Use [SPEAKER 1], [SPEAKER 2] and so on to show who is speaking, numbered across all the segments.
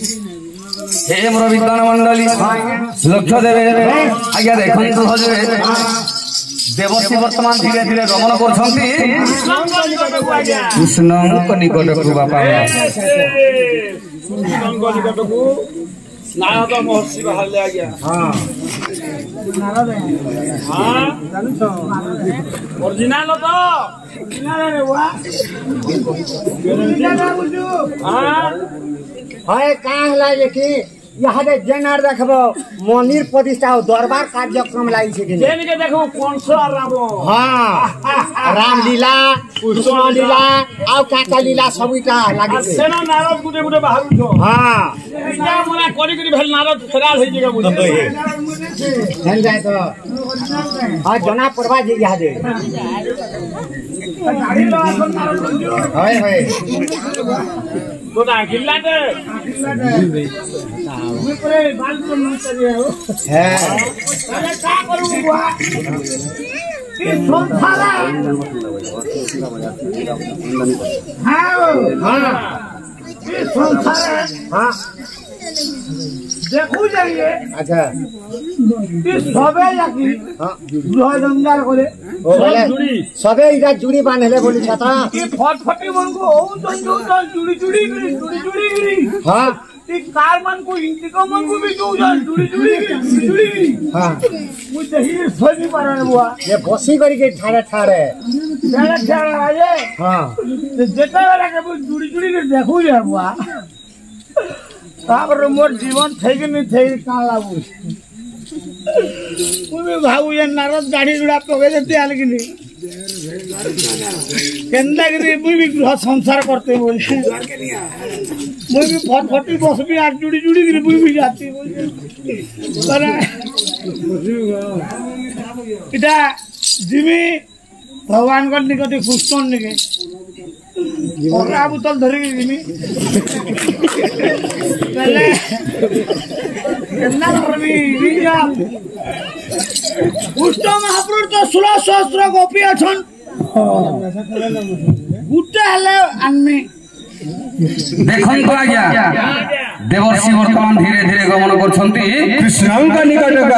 [SPEAKER 1] हे मोर विद्वान मंडली लक्ष्य देवे आज्ञा देखु हजे देवर्षि वर्तमान धीरे धीरे गमन करछंती कृष्णଙ୍କ निकटକୁ बापा
[SPEAKER 2] कृष्णଙ୍କ निकटକୁ नारद महर्षि बाहरले आज्ञा हां नारद हां ओरिजिनल तो ओरिजिनल रे वा हां
[SPEAKER 3] हाय काहे लागे कि यहाँ दे जेनार देखबो मंदिर प्रतिष्ठा दरबार कार्यक्रम लागि छै कि
[SPEAKER 2] जेन के देखो कोन सो राम
[SPEAKER 3] हां रामलीला कृष्ण लीला आ काका लीला सबैटा लागि छै
[SPEAKER 2] सेना नारद गुटे गुटे बाहर छो
[SPEAKER 3] हां
[SPEAKER 2] या मोरा करी करी भेल नारद फरार होई जेगा बुझे
[SPEAKER 3] चल जाय तो हां जना परवा जे यहाँ दे
[SPEAKER 2] गाड़ी लो अपन नारद जो
[SPEAKER 3] हाय हाय
[SPEAKER 2] तो ना किल्ला दे ऊपरे बाल को न चाहिए हो
[SPEAKER 3] है
[SPEAKER 2] अरे का करू बुआ ये संसारा हां हां ये संसारा
[SPEAKER 3] हां
[SPEAKER 2] देखू जाइए
[SPEAKER 3] अच्छा
[SPEAKER 2] ये सबे याकी
[SPEAKER 3] हां
[SPEAKER 2] दुहा जंजाल करे
[SPEAKER 3] ओ बोले सबे इरा जुड़ी बांधले बोली छता
[SPEAKER 2] ये फटफटी मन को ओ जंजाल जुड़ी जुड़ी
[SPEAKER 3] हां
[SPEAKER 2] ये कार मन को इंटिको मन को भी जो जुड़ी
[SPEAKER 3] हां
[SPEAKER 2] मुझे ही सोनी मारन बुआ
[SPEAKER 3] ये बसी करी के ठाड़े
[SPEAKER 2] ठाड़ा आए
[SPEAKER 3] हां
[SPEAKER 2] तो जेटा वाला के जुड़ी के देखू जा बुआ तापर मोर जीवन થઈ કે નહીં થઈ કાં લાગુ मुझे भाऊ ये नारद गाड़ी जुड़ा पगे देते आल कि नहीं केंदा कि मुझे भी गृह संसार करते बोले मुझे भी फटफटी बस भी आज जुड़ी जुड़ी कि मुझे भी जाती बोले इटा जिमी भगवान का निकटे खुशन निके और आबू तल धरे जिमी पहले केंदा करबी रिजा पुष्ट महापुरुष तो 16 सहस्र गोपी अछन गुटे हले आनमी
[SPEAKER 1] देखन तो आज्ञा देवर्षि वर्तमान धीरे धीरे गमन करछंती कृष्णଙ୍କ निकटକୁ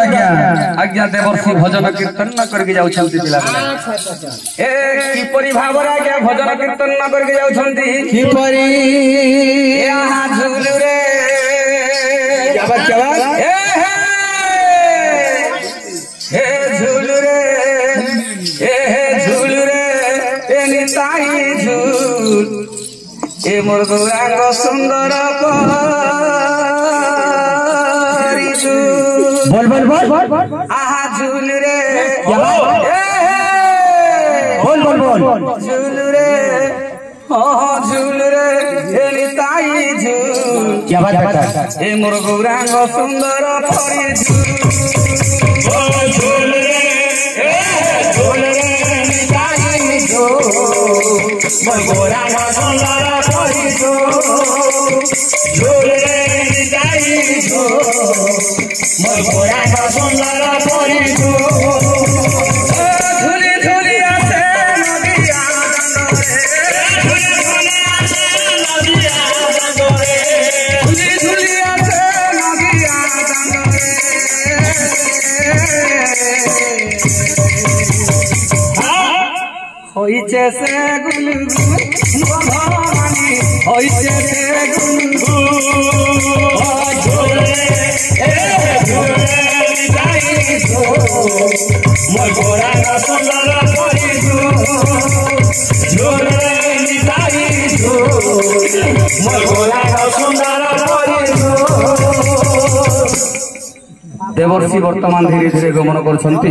[SPEAKER 1] आज्ञा देवर्षि भजन कीर्तन न करके जाउछंती पिला ए किपरि भाବରେ आज्ञा भजन कीर्तन न करके जाउछंती किपरि यहाँ झूल रे क्या बात हे झूल रे ए निताई झूल ए मोर गौरांग सुंदर बोल आहा झूल रे बोल झूल रे झूल रे ए निताई झूल क्या बात ए मोर गौरांग सुंदर फरी झूल रे निताई झूल मोर गौरांग सुंदर फरी झूल रे निताई झूल मोर गौरांग सुंदर फरी झूली झूली आसे नदिया झूली झूली आसे नदिया होइछे से गुलगुल भवानी होइछे से गुलगुल झूले निताई झूल मोर गौरांग सुंदर फरी झूले निताई झूल मोर गौरांग सुंदर फरी देवर्षि वर्तमान धीरे धीरे गमन करछंती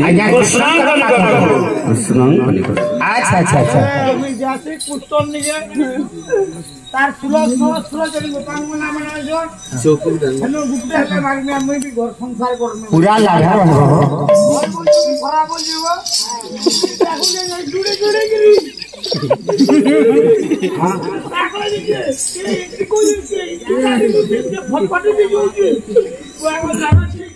[SPEAKER 1] कृष्णଙ୍କ निकट अच्छा
[SPEAKER 2] जाति पुष्टन निगे तार सुलभ जरी गोपांग मना बना जो हेलो गुप्ते हले मार में हम भी घर संसार करने
[SPEAKER 3] पूरा लागा
[SPEAKER 2] खराब हो जीवा ताकू जे जुड़े गिरी हां ताकू जे कोई फटफटी भी जो वो आगो जानो ठीक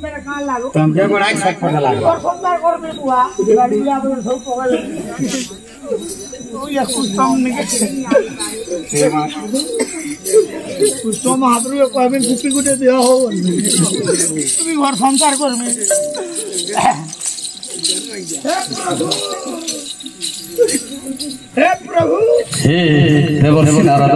[SPEAKER 2] मेरा कान लागो
[SPEAKER 3] तुम जे बड़ा छट फट लागो
[SPEAKER 2] घर संसार करबे बुआ गाड़ी ले आबे सब पगल तो या कुछ काम नहीं কৃষ্ণ মহাপ্রভু কইবেন গুটি গুটি দেহ হো তুমি ঘর সংসার করবে হে প্রভু
[SPEAKER 1] হে দেবর্ষি নারদ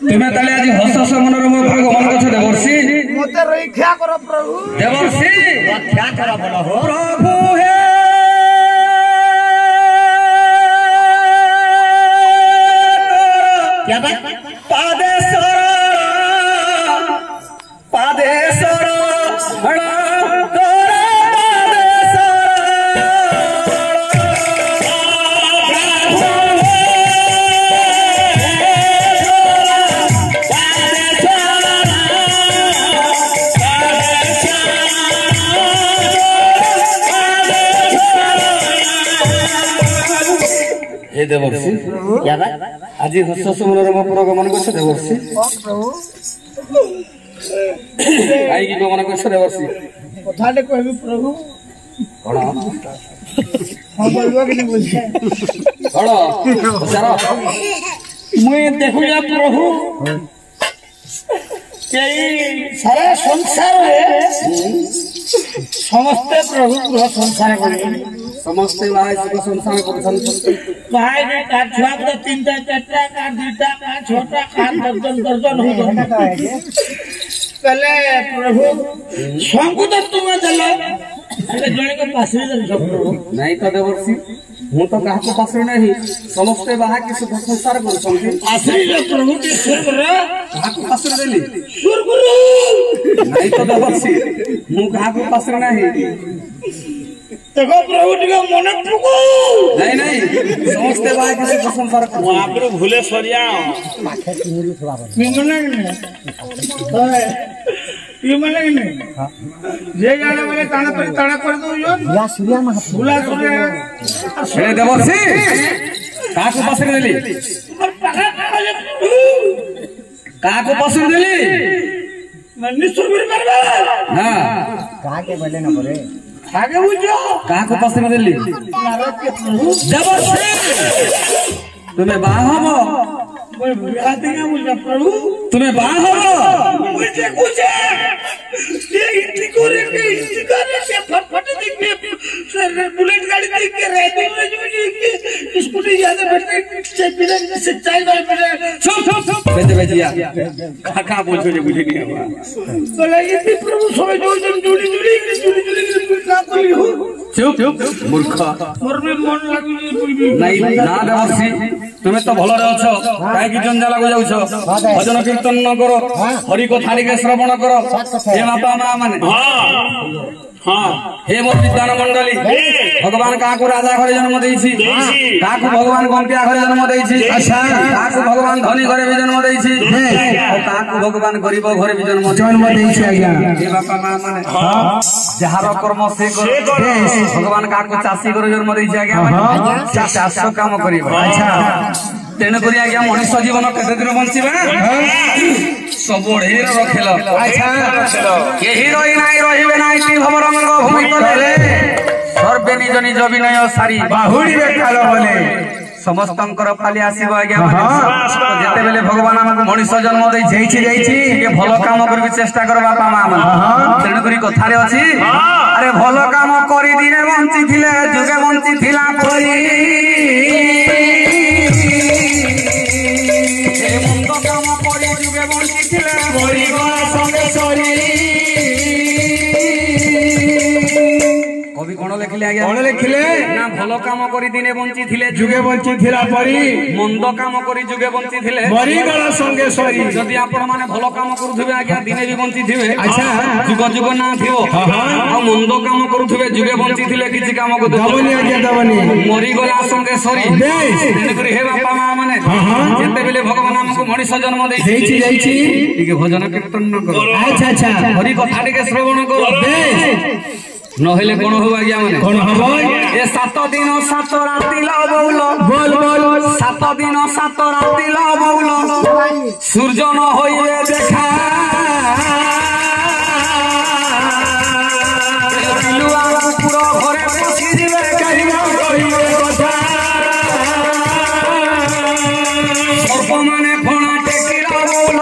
[SPEAKER 1] তুমি তাহলে আজ হস সমনের উপরে গমন করছো দেবর্ষি
[SPEAKER 2] মতে রক্ষা করো প্রভু
[SPEAKER 1] দেবর্ষি
[SPEAKER 3] রক্ষা কর বলো হো
[SPEAKER 1] প্রভু হে
[SPEAKER 3] क्या बात
[SPEAKER 1] পাদেশ্বর পাদেশ্বর हे देवर्षि
[SPEAKER 3] क्या बात
[SPEAKER 1] आज हस समनर गमन करছো देवर्षि
[SPEAKER 2] প্রভু
[SPEAKER 1] কাইকি গমন করছো দেবর্ষি
[SPEAKER 2] কথাটা কইবি প্রভু
[SPEAKER 1] কোন
[SPEAKER 2] হ্যাঁ বলবো কি বলছে
[SPEAKER 1] কোন পচার
[SPEAKER 2] মুই দেখুয়া প্রভু এই সারা সংসারে সমস্ত প্রভু গৃহ সংসার করিবে
[SPEAKER 1] समस्त भाई सुख संसार करछन
[SPEAKER 2] भाई ने काट छुआ को तीनटा चारटा काट दुटा काट छोटा काट दर्जन हो पहले प्रभु शंकु तो तुम्हें चलो अरे जने को पास में चल प्रभु
[SPEAKER 1] नहीं तो देवर्षि हूं तो काहा को पास नहीं समस्त बाहा के सुख संसार करछन
[SPEAKER 2] आश्री जो प्रभु के स्वर्ग रे
[SPEAKER 1] काहा को पास देली
[SPEAKER 2] स्वर्ग रे
[SPEAKER 1] नहीं तो देवर्षि हूं काहा को पास नहीं
[SPEAKER 2] देखो प्रभु टिका मन टुको
[SPEAKER 1] नहीं नहीं समस्त बाहा के सुख संसार करछन
[SPEAKER 2] वहां पर भूले सरिया
[SPEAKER 3] माथे तिमिरी थोड़ा बन
[SPEAKER 2] विमला विमला नहीं जे जाने वाले ताना पर ताना कर दो यो
[SPEAKER 3] या सूर्या महाप्रभु
[SPEAKER 2] भूला सूर्य
[SPEAKER 1] हे देवर्षि काहा को पास देली
[SPEAKER 2] और पका
[SPEAKER 1] काहा को पास देली
[SPEAKER 2] नन्नी सुरबीर मरबा
[SPEAKER 1] हां
[SPEAKER 3] कहा के बोले न करे
[SPEAKER 2] आगे बुझो
[SPEAKER 1] काहा को पास देली
[SPEAKER 2] नारद के प्रभु
[SPEAKER 1] देवर्षि तुम्हें बाहा हो
[SPEAKER 2] कोई बुझाते ना मुझे प्रभु
[SPEAKER 1] तुम्हें बाहा हो
[SPEAKER 2] मुझे कुछ ये इतनी कोरे के फटफट दिख सर बुलेट गाड़ी देख के रहते हैं स्कूटी ज्यादा बैठते बिना सच्चाई वाले बिना
[SPEAKER 1] चुप बेटे बेटिया काका बोलछो जे बुझे नहीं हुआ
[SPEAKER 2] तो लगे कि प्रभु समय जो जुड़ी का कोई हो
[SPEAKER 1] चुप मूर्ख
[SPEAKER 2] मोर में मन लागू
[SPEAKER 1] नहीं ना देवर्षि तुम्हें तो भल रे अछो काहे की जंजाल को जाउछो भजन कीर्तन न करो हरि कथा के श्रवण करो हे बापा मां माने हां हे मोर विद्वान मंडली भगवान काहा को राजा घरे जन्म देइछि काहा को भगवान गंपिया घरे जन्म देइछि अच्छा काहा को भगवान धनी घरे भी जन्म देइछि और काहा को भगवान गरीब घरे भी जन्म देइछि आज्ञा हे बापा मां माने जहार कर्म से करो भगवान काहा को चासी घरे जन्म देइछि आज्ञा चाष काम करिबो अच्छा तेन करी आज्ञा मनुष्य जीवन केते दिन बंचिबा सब ढेर रखेल अच्छा केही रही नाही रहिबे नाही ती भवरंग भूमि तले सर्वे निज निज विनय सारी बाहुड़ी रे काल बोले समस्तंकर फाली आसीबो आज्ञा जेते बेले भगवान हमको मनुष्य जन्म देइ जाइछि के भलो काम करबी चेष्टा कर बापा मां मन तेन करी कथा रे अछि अरे भलो काम करी दिने बंची थिले जुगे बंची थिला परी काम करे जुगे बंची थिले परिवार संगे सरी कवि कोन लिखले आज्ञा कोन लिखले ना भलो काम करी दिने बंची थिले जुगे बंची थिला परी मंद काम करी जुगे बंची थिले परिवार संगे सरी जदी आपण माने भलो काम करूथबे आज्ञा दिने भी बंची थिबे अच्छा जुग जुग ना थिबो आ मंद काम करूथबे जुगे बंची थिले किछि काम को दबनी आज्ञा दबनी मरी गला संगे सरी तेन करी हे बापा मां माने जेते बेले भगवान हमको मनुष्य जन्म देइछि टिके भजन कीर्तन न करो अच्छा अच्छा हरि कथा टिके श्रवण करो नहेले कोन हो आज्ञा माने कोन हो ए 7 दिन 7 राति ला बौल बोल बोल 7 दिन 7 राति ला बौल सूर्य न होइबे देखा लुआ कुकुर घरे पसी दिबे कहिबा कहिबे कथा सर्प माने फणा टेकिला बौल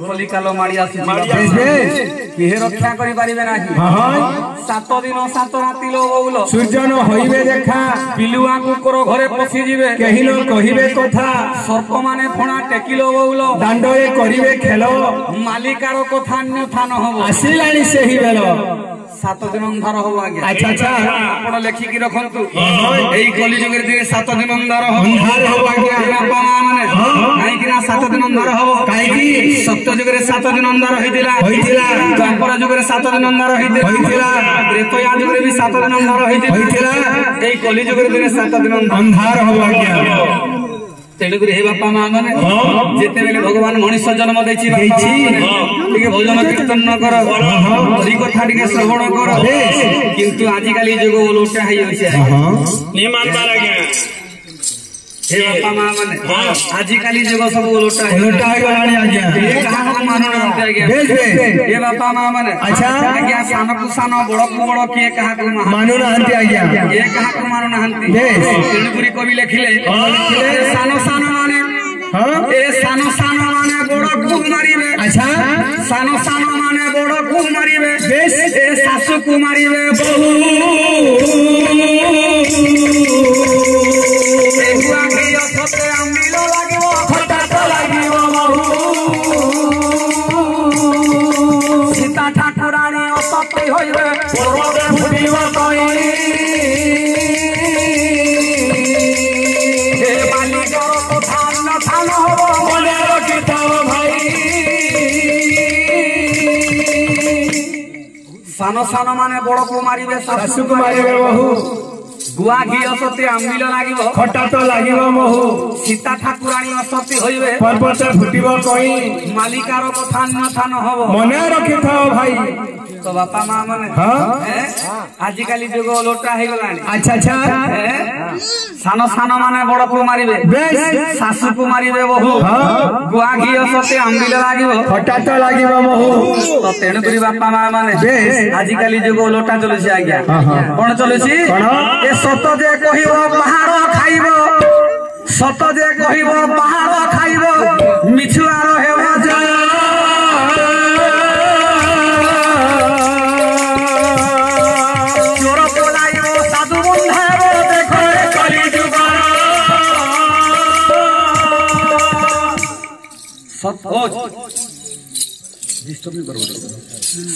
[SPEAKER 1] କଲି କାଲ ମାଡି ଆସୁଛି କିଏ ରକ୍ଷା କରିପାରିବେ ନାହିଁ 7 ଦିନ 7 ରାତି ଲୋ ବଉଲ
[SPEAKER 4] ସୂର୍ଯ୍ୟନ ହୋଇବେ ଦେଖା
[SPEAKER 1] ପିଲୁଆ କୁକୁର ଘରେ ପଶିଯିବେ
[SPEAKER 4] କେହି ନ କହିବେ କଥା
[SPEAKER 1] ସର୍ପ ମାନେ ଫଣା ଟେକିଲୋ ବଉଲ
[SPEAKER 4] ଦାଣ୍ଡରେ କରିବେ ଖେଳ
[SPEAKER 1] ମାଲିକାର କଥା ଅନ୍ୟଥା ନ ହବ
[SPEAKER 4] ଆସିଲାଣି ସେହି ବେଳ
[SPEAKER 1] 7 ଦିନ ଅନ୍ଧାର ହବ ଆଜ୍ଞା
[SPEAKER 4] ଆଚ୍ଛା ଆଚ୍ଛା
[SPEAKER 1] ଆପଣ ଲେଖିକି ରଖନ୍ତୁ ଏଇ କଲିଯୁଗରେ ଦିନେ 7 ଦିନ ଅନ୍ଧାର ହବ
[SPEAKER 4] ଆଜ୍ଞା
[SPEAKER 1] ବାପା ମା ମାନେ କାହିଁକି ନା 7 ଦିନ ଅନ୍ଧାର ହବ
[SPEAKER 4] କାହିଁକି
[SPEAKER 1] ସତ୍ୟ ଯୁଗରେ 7 ଦିନ ଅନ୍ଧାର ହେଇଥିଲା ଦ୍ୱାପର ଯୁଗରେ 7 ଦିନ ଅନ୍ଧାର ହେଇଥିଲା ତ୍ରେତୟା ଯୁଗରେ ବି 7 ଦିନ ଅନ୍ଧାର ହେଇଥିଲା ଏଇ କଲିଯୁଗରେ ଦିନେ 7 ଦିନ
[SPEAKER 4] ଅନ୍ଧାର ହବ ଆଜ୍ଞା
[SPEAKER 1] ତେଣୁକରି ହେ ବାପା ମା ମାନେ ଯେତେବେଳେ ଭଗବାନ ମଣିଷ ଜନ୍ମ ଦେଇଛି ଟିକେ ଭଜନ କୀର୍ତ୍ତନ ନ କର ହରି କଥା ଟିକେ ଶ୍ରବଣ କର କିନ୍ତୁ ଆଜିକାଲି ଯୁଗ ଓଲଟା ହେଇଯାଉଛି हे बापा माँ माने आजिकाली जगह सब उलटा
[SPEAKER 4] ହେଇଗଲାଣି ଆଜ୍ଞା
[SPEAKER 1] କାହାକୁ ମାନୁନାହାନ୍ତି ଆଜ୍ଞା हे बापा माँ माने
[SPEAKER 4] ଆଚ୍ଛା
[SPEAKER 1] ଆଜ୍ଞା ସାନକୁ ସାନ ବଡକୁ ବଡ କିଏ କାହାକୁ
[SPEAKER 4] ମାନୁନାହାନ୍ତି ଆଜ୍ଞା
[SPEAKER 1] କିଏ କାହାକୁ ମାନୁନାହାନ୍ତି ତେଣୁକରି କବି ଲେଖିଲେ ସାନ ସାନ ମାନେ ଏ ସାନ ସାନ ମାନେ ବଡକୁ ମାରିବେ
[SPEAKER 4] ଆଚ୍ଛା
[SPEAKER 1] ସାନ ସାନ ମାନେ ବଡକୁ ମାରିବେ ଏ ଶାଶୁକୁ ମାରିବେ ବହୁ सीता ठाकुराणी असती होइबे मालिकर कथा अन्यथा न हब मने रखिथाओ भाई सान सान माने बड़ को मारिबे
[SPEAKER 4] ଶାଶୁ କୁ ମାରିବେ ବହୁ
[SPEAKER 1] गुआ घी असती आंबिल लागिब
[SPEAKER 4] ଖଟା ତ ଲାଗିବ ମହୁ
[SPEAKER 1] सीता ठाकुराणी असती होइबे
[SPEAKER 4] ପର୍ବତ ଫୁଟିବ କଇଁ
[SPEAKER 1] मालिकार कथा अन्यथा न हब
[SPEAKER 4] ମନେ ରଖିଥାଅ ଭାଇ
[SPEAKER 1] तो बापा माँ माने आजिकाली जुग लोटा हो गलानी
[SPEAKER 4] ଆଚ୍ଛା ଆଚ୍ଛା
[SPEAKER 1] सान सान माने बड़ को मारिबे शाशु को मारिबे बहु गुआ घी असते आंबिल लागिब
[SPEAKER 4] ଖଟା ତ ଲାଗିବ ମହୁ
[SPEAKER 1] तो तेणु करी बापा माँ माने आजिकाली जुग लोटा चलुछि आज्ञा कोन चलुछि ए सत जे कहिबो पहाड़ खाइबो सत जे कहिबो पहाड़ खाइबो मिछुआर हेबो जय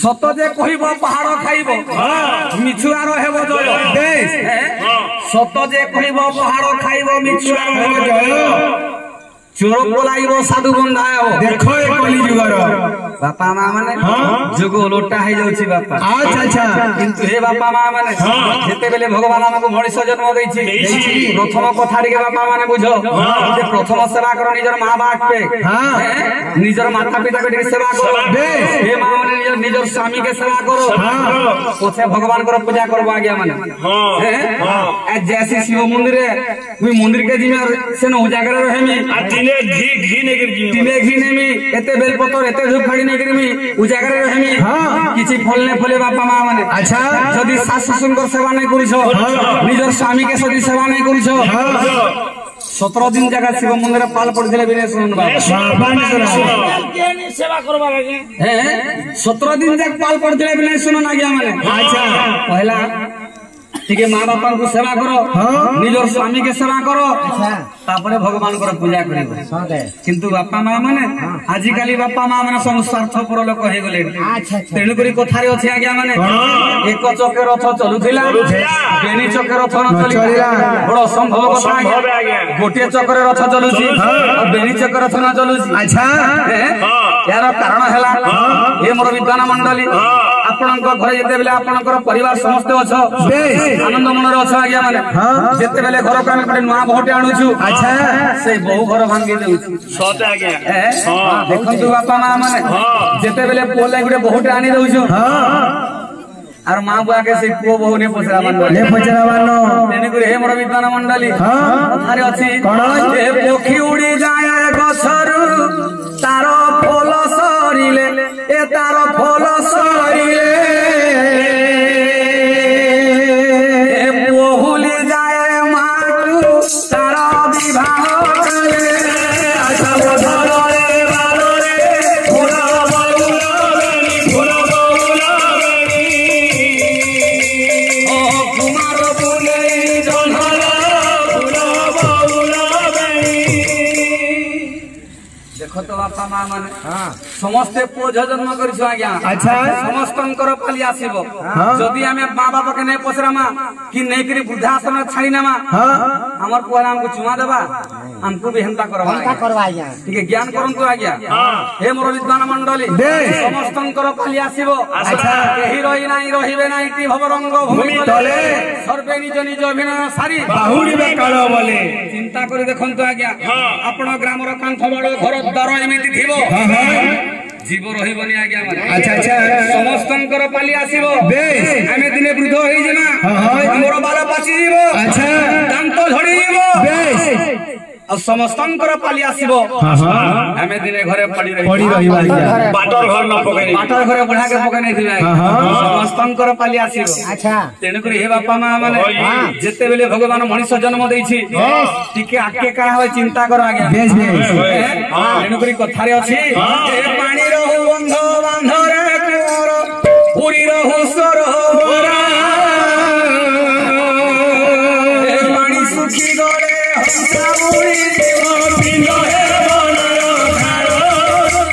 [SPEAKER 1] सत जे कहिब पहाड़ खाइब मिछुआर हेब जय सत जे कहिब पहाड़ खाइब मिछुआर हेब जय चोर पलाइब साधु बंधा
[SPEAKER 4] देख ए कली जुगर
[SPEAKER 1] बापा माँ माने जुग लोटा हो जाउछि बापा
[SPEAKER 4] अच्छा अच्छा
[SPEAKER 1] किंतु हे बापा माँ माने जेते बेले भगवान हमको मनुष्य जन्म दैछि प्रथम कथा टिके बापा माने बुझो जे प्रथम सेवा करो निजर माँ बाप पे निजर माता पिता के टिके सेवा करो हे माँ माने निजर स्वामी के सेवा करो पछे भगवान को पूजा करबो आज्ञा माने जैसे शिव मंदिर मुई मंदिर के जिमे से न उजागर रहेमी दिने घी नेमी एते बेलपत्र एते धूप खाड़ी नै करमी उजागर रहेमी किछि फल ने फले बापा माँ माने
[SPEAKER 4] अच्छा
[SPEAKER 1] जदि सास ससुर सेवा नै करिसो निजर स्वामी के सदी सेवा नै करिसो 17 दिन जगह शिव मंदिर पाल पड़थिले बिने सुन बाबा
[SPEAKER 2] सेवा करबा लागे
[SPEAKER 1] 17 दिन जग पाल पड़थिले बिने सुन आज्ञा माने
[SPEAKER 4] अच्छा
[SPEAKER 1] पहला ठीक माँ बापा को सेवा करो निजर स्वामी के सेवा करो तापरे भगवान को पूजा करिबो किंतु बापा माँ माने आजिकाली बापा माँ माने सब स्वार्थपर लोक हो गले तेणु करी कथारे अछि आज्ञा माने एक चके रथ चलुथिला बेनी चके रथ न चलिला बड़ संभव कथा आज्ञा गोटे चक्रे रथ चलुछि और बेनी चक्रे रथ न चलुछि
[SPEAKER 4] अच्छा
[SPEAKER 1] यार कारण हैला ए मोर विद्वान मंडली आपनक घरे जेते बेले आपनक परिवार समस्त अछ आनंद मनर अछ आज्ञा माने जेते बेले घर को हम नुआ बहुटे आनुछु
[SPEAKER 4] अच्छा
[SPEAKER 1] से बहु घर भांगी देउछु
[SPEAKER 2] सत आज्ञा
[SPEAKER 1] देखंतु बापा माँ माने जेते बेले पोले गुटे बहुटे आनी देउछु और माँ बुआ के से पुओ बहु ने पचरा मानो तेने करे हे मोर विद्वान मंडली थारे अछि ए पोखी उड़ी जाए गछरु तार फल सरिले ए तार फल सरिले ए बहुली जाए माटु तार विवाह करे अच्छा बधरे बालरे फूल ମାନେ ସମସ୍ତେ ପୁଅ ଝିଅ ଜନ୍ମ କରିଛୁ ଆଜ୍ଞା।
[SPEAKER 4] ଆଚ୍ଛା।
[SPEAKER 1] ସମସ୍ତଙ୍କର ପାଲି ଆସିବ। ଯଦି ଆମେ ମା ବାପାକେ ନେଇ ପଚରାମା କି ନେଇକିରି ବୃଦ୍ଧାଶ୍ରମ ଛାଡ଼ି ନେମା ଆମର ପୁଅ ଆମକୁ ଚୁମା ଦେବା ଆମକୁ ବି ହେନ୍ତା କରବା
[SPEAKER 3] ଆଜ୍ଞା
[SPEAKER 1] ଟିକେ ଜ୍ଞାନ କରନ୍ତୁ ଆଜ୍ଞା। ହେ ମୋର ବିଦ୍ୱାନ ମଣ୍ଡଳୀ ସମସ୍ତଙ୍କର ପାଲି ଆସିବ। କେହି ରହି ନାହିଁ ରହିବେ ନାହିଁ ଟି ଭବରଙ୍ଗ ଭୂମି ତଳେ ସର୍ବେ ନିଜ ନିଜ ଅଭିନୟ ସାରି
[SPEAKER 4] ବାହୁଡ଼ିବେ କାଳ ବୋଲେ।
[SPEAKER 1] ଚିନ୍ତା କରି ଦେଖନ୍ତୁ ଆଜ୍ଞା ଆପଣ ଗ୍ରାମର କାନ୍ଥ ବାଡ଼ ଘର ଦ୍ୱାର ଏମିତି ଥିବ ଜୀବ ରହିବନି ଆଜ୍ଞା।
[SPEAKER 4] ଆଚ୍ଛା ଆଚ୍ଛା
[SPEAKER 1] ସମସ୍ତଙ୍କର ପାଲି ଆସିବ।
[SPEAKER 4] ବେଶ
[SPEAKER 1] ଆମେ ଦିନେ ବୃଦ୍ଧ ହେଇଯିବା ଆମର ବାଳ ପାଚିଯିବ
[SPEAKER 4] ଆଚ୍ଛା
[SPEAKER 1] ଦାନ୍ତ ଝଡ଼ିଯିବ
[SPEAKER 4] ବେଶ
[SPEAKER 1] ଆଉ ସମସ୍ତଙ୍କର ପାଲି ଆସିବ। ଆମେ ଦିନେ ଘରେ ପଡ଼ି
[SPEAKER 4] ରହିବା ଆଜ୍ଞା।
[SPEAKER 1] ବାଟର ଘର ନ ପକେଇ ବାଟର ଘରେ ବୁଢ଼ାକେ ପକେଇ ନେଇଥିବେ ସମସ୍ତଙ୍କର ପାଲି ଆସିବ।
[SPEAKER 3] ଆଚ୍ଛା
[SPEAKER 1] ତେଣୁକରି ହେ ବାପା ମା ମାନେ ଯେତେବେଳେ ଭଗବାନ ମଣିଷ ଜନ୍ମ ଦେଇଛି ଟିକେ ଆକେ କାହା ହୁଏ ଚିନ୍ତା କର ଆଜ୍ଞା। ତେଣୁକରି କଥାରେ ଅଛି ପାଣି ରହୁ ବନ୍ଧ ବାନ୍ଧରେ କୁଅର ପୁରୀ ରହୁ ସରୋବର ପାଣି ଶୁଖି ଗଲେ ହଂସା ବୁଡ଼ି ଯିବ ପିଣ୍ଡ ହେ ବନର ଖାର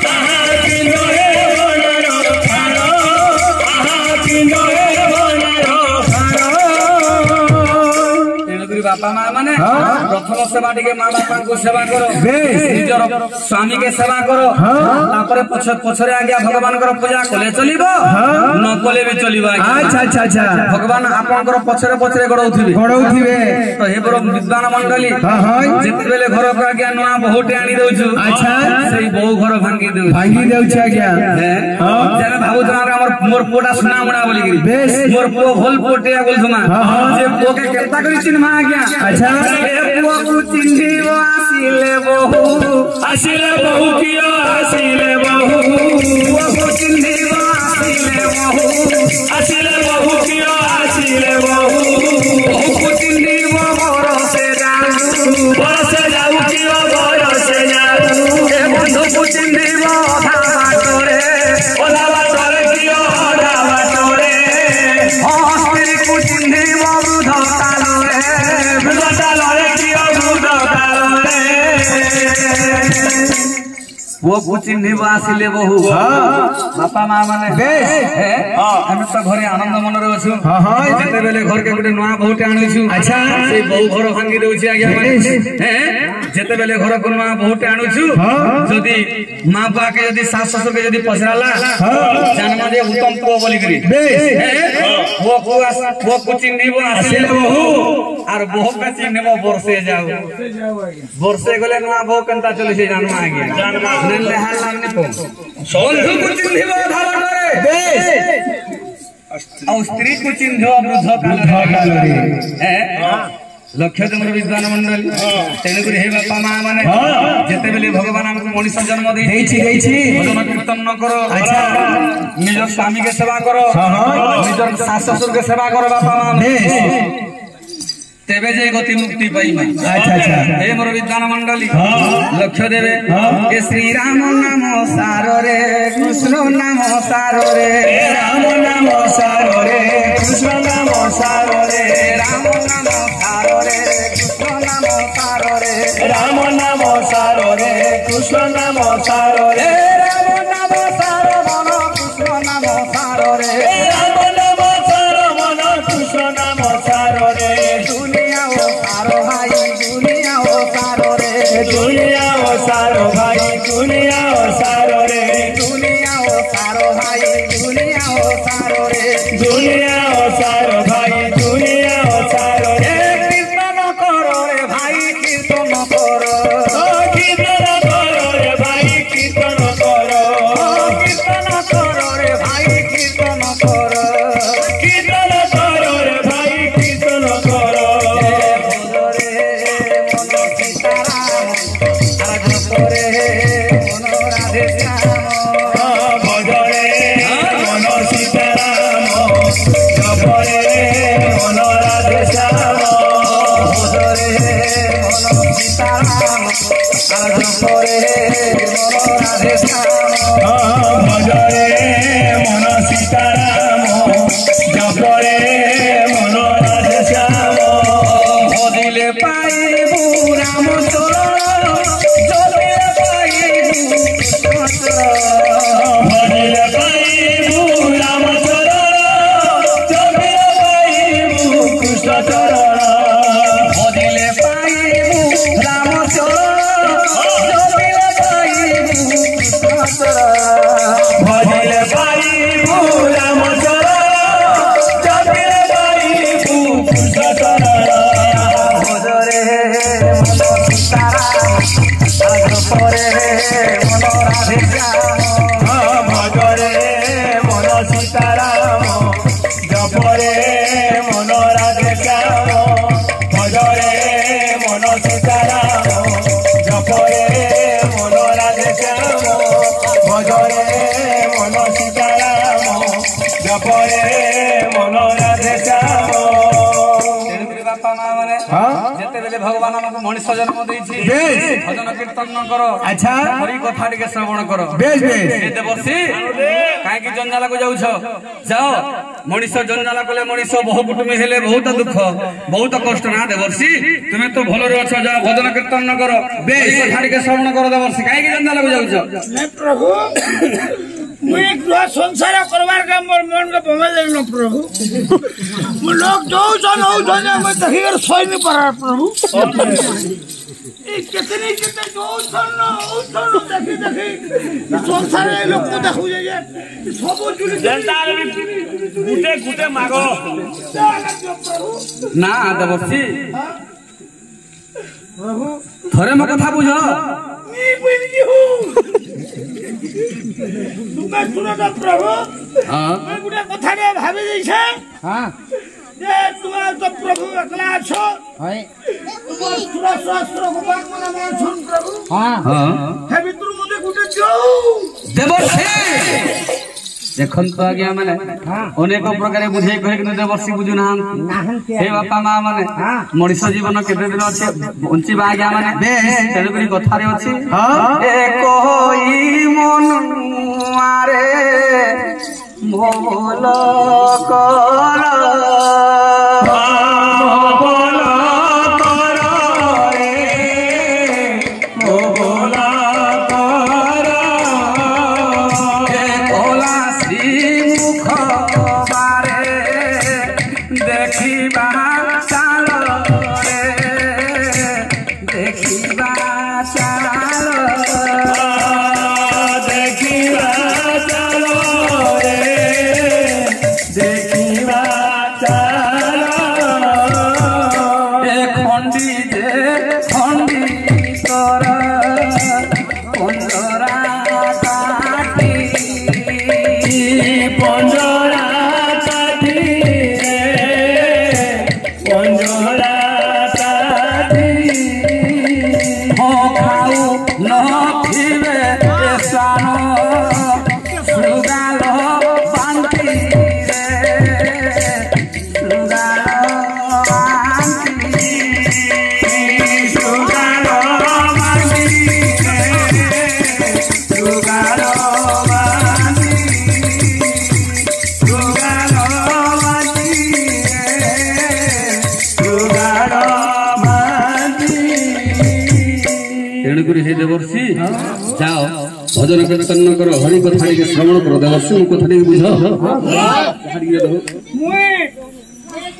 [SPEAKER 1] ତାହା ପିଣ୍ଡ ହେ ବନର ଖାର ତାହା ପିଣ୍ଡ ହେ ବନର ଖାର। ତେଣୁକରି ବାପା ମା ମାନେ ପ୍ରଥମ ସେବା ଟିକେ ମା ବାପାଙ୍କୁ ସେବା କର ନିଜର ସ୍ୱାମୀକେ ସେବା କର ତାପରେ ପଛରେ ଆଜ୍ଞା ଭଗବାନଙ୍କର ପୂଜା କଲେ ଚଲିବ ନ କଲେ ବି ଚଲିବ ଆଜ୍ଞା।
[SPEAKER 4] ଆଚ୍ଛା ଆଚ୍ଛା ଆଚ୍ଛା
[SPEAKER 1] ଭଗବାନ ଆପଣଙ୍କର ପଛରେ ପଛରେ ଗଡ଼ଉଥିବେ ତ ହେ ବର ବିଦ୍ୱାନ ମଣ୍ଡଳୀ ଯେତେବେଳେ ଘରକୁ ଆଜ୍ଞା ନୂଆ ବୋହୂଟେ ଆଣି ଦଉଛୁ ସେଇ ବୋହୂ ଘର ଭାଙ୍ଗି
[SPEAKER 4] ଦେଉଛି ଆଜ୍ଞା।
[SPEAKER 1] ଯେବେ ଭାବୁଛୁ ମୋର ପୁଅଟା ସୁନା ମୁଣା ବୋଲିକିରି ମୋର ପୁଅ ଭଲ ପୁଅଟେ ବୋଲୁଥୁମା ସେ ପୁଅକେ କେନ୍ତା କରି ଚିହ୍ନମା ଆଜ୍ଞା। ପୁଅକୁ ଚିହ୍ନିବ ଆସିଲେ ବୋହୂ କିଅ ଆସିଲେ ବୋହୂ ପୁଅକୁ ଚିହ୍ନିବ ଆସିଲେ ବୋହୂ କିଅ ଆସିଲେ ବୋହୂ ବୋହୂକୁ ଚିହ୍ନିବ ବରଷେ ଯାଉ କିଅ ବରଷେ ଯାଉ ଏ ବନ୍ଧୁକୁ ଚିହ୍ନିବ ଅଧା ବାଟରେ କିଅ ଅଧା ବାଟରେ ସ୍ତ୍ରୀକୁ ଚିହ୍ନିବ ବୃଦ୍ଧ କାଳରେ କିଅ ବୃଦ୍ଧ କାଳରେ ପୁଅକୁ ଚିହ୍ନିବ ଆସିଲେ ବୋହୂ ବାପା ମା ମାନେ ଆମେ ତ ଘରେ ଆନନ୍ଦ ମନରେ ଅଛୁ। ଯେତେବେଳେ ଘରକେ ଗୋଟେ ନୂଆ ବୋହୂଟେ ଆଣୁଛୁ ସେଇ ବୋହୂ ଘର ଭାଙ୍ଗି ଦଉଛି ଆଜ୍ଞା। ଯେତେବେଳେ ଘରକୁ ନୂଆ ବୋହୂଟେ ଆଣୁଛୁ ଯଦି ମା ବାପାକେ ଯଦି ଶାଶୁ ଶ୍ୱଶୁରକେ ଯଦି ପଚରାଲା ଜାନମା ଯେ ଉତ୍ତମ ପୁଅ ବୋଲିକିରି ପୁଅକୁ ଚିହ୍ନିବ ଆସିଲେ ବୋହୂ আর বহুকে চিহ্নিব বর্ষে যাও বর্ষে গলে নয়া বহু কেনতা চলে সে জানমা আগে নেলে হাল লাগনি পম বন্ধুକୁ চিহ্নিব ধারণরে ଆଉ ସ୍ତ୍ରୀକୁ ଚିହ୍ନିବ ବୃଦ୍ଧ କାଳରେ ଲକ୍ଷ୍ୟ ତୁମର ବିଦ୍ୱାନ ମଣ୍ଡଳୀ। ତେଣୁକରି ହେ ବାପା ମା ମାନେ ଯେତେବେଳେ ଭଗବାନ ଆମକୁ ମଣିଷ ଜନ୍ମ ଦେଇଛି ଭଜନ କୀର୍ତ୍ତନ ନ କର ନିଜ ସ୍ୱାମୀକେ ସେବା କର ନିଜର ଶାଶୁ ଶ୍ୱଶୁରକେ ସେବା କର ବାପା ମା तेबे जे गति मुक्ति पाइबा। अच्छा अच्छा हे मोर विद्वान मंडली लक्ष्य देवे ए श्री राम नाम सारो रे कृष्ण नाम सारो रे राम नाम सारो रे कृष्ण नाम सारो रे राम नाम सारो रे कृष्ण नाम सारो रे राम नाम सारो रे कृष्ण नाम सारो रे राम नाम सारो मन कृष्ण नाम सारो रे राम नाम सारो मन कृष्ण नाम सारो रे दुनिया ओ सारो भाई दुनिया ओ सारो रे दुनिया ओ सारो भाई दुनिया ओ सारो रे दुनिया ओ सारो भाई दुनिया ओ सारो रे दुनिया ओ सारो भाई दुनिया ओ सारो रे कीर्तन करो रे भाई कीर्तन करो कीर्तन करो रे भाई कीर्तन करो कीर्तन करो रे भाई कीर्तन करो कीर्तन करो रे भाई कीर्तन करो मन सीताराम
[SPEAKER 4] ଜପରେ ମନ ରାଧେ ଶ୍ୟାମ।
[SPEAKER 1] ତେଣୁକରି ବାପା ମା ମାନେ ଯେତେବେଳେ ଭଗବାନ ଆମକୁ ମଣିଷ ଜନ୍ମ ଦେଇଛି ଭଜନ କୀର୍ତ୍ତନ କର।
[SPEAKER 4] ଆଚ୍ଛା
[SPEAKER 1] ହରି କଥା ଟିକେ ଶ୍ରବଣ କର।
[SPEAKER 4] ବେଶ ବେଶ
[SPEAKER 1] ଦେବର୍ଷି କାହିଁକି ଜଞ୍ଜାଳକୁ ଯାଉଛ? ଯାଅ, ମଣିଷ ଜଞ୍ଜାଳ କଲେ ମଣିଷ ବହୁ କୁଟୁମ୍ବୀ ହେଲେ ବହୁତ ଦୁଃଖ ବହୁତ କଷ୍ଟ ନା ଦେବର୍ଷି। ତୁମେ ତ ଭଲରେ ଅଛ, ଯାଅ ଭଜନ କୀର୍ତ୍ତନ କର। ବେଶ କଥା ଟିକେ ଶ୍ରବଣ କର ଦେବର୍ଷି, କାହିଁକି ଜଞ୍ଜାଳକୁ ଯାଉଛ?
[SPEAKER 2] प्रभु मुझे गृह संसार करवार का मोर मन के बमे देन प्रभु लोग जो जन हो जन मैं देखि कर सोई नहीं पारा प्रभु ए कितने जो जन हो जन देखि देखि संसार लोग को देखु जे सब जुली जनता गुटे गुटे मागो प्रभु
[SPEAKER 1] ना देवर्षि प्रभु थरे मो कथा बुझ।
[SPEAKER 2] तुम्हें सुनो तो प्रभु मैं गुटे कथा रे भाबी जैसे
[SPEAKER 3] हां
[SPEAKER 2] जे तुम्हें तो प्रभु अकेला छो
[SPEAKER 3] है
[SPEAKER 2] तुम सुरा शास्त्र भगवान मन में सुन प्रभु
[SPEAKER 3] हां
[SPEAKER 2] हे भितर मते गुटे जो
[SPEAKER 1] देवर्षि देखंतु आज्ञा माने अनेक प्रकार बुझे कहे कि देवर्षि बुझु नाहंती। हे बापा मां माने मनुष्य जीवन केते दिन अछि बंचिबा आज्ञा माने तेनु करी कथा रे अछि ए कोई मन मारे मोल कर देवर्षि जाओ भजन कीर्तन करो, हरि कथा के श्रवण करो। देवर्षि मो कथा बुझ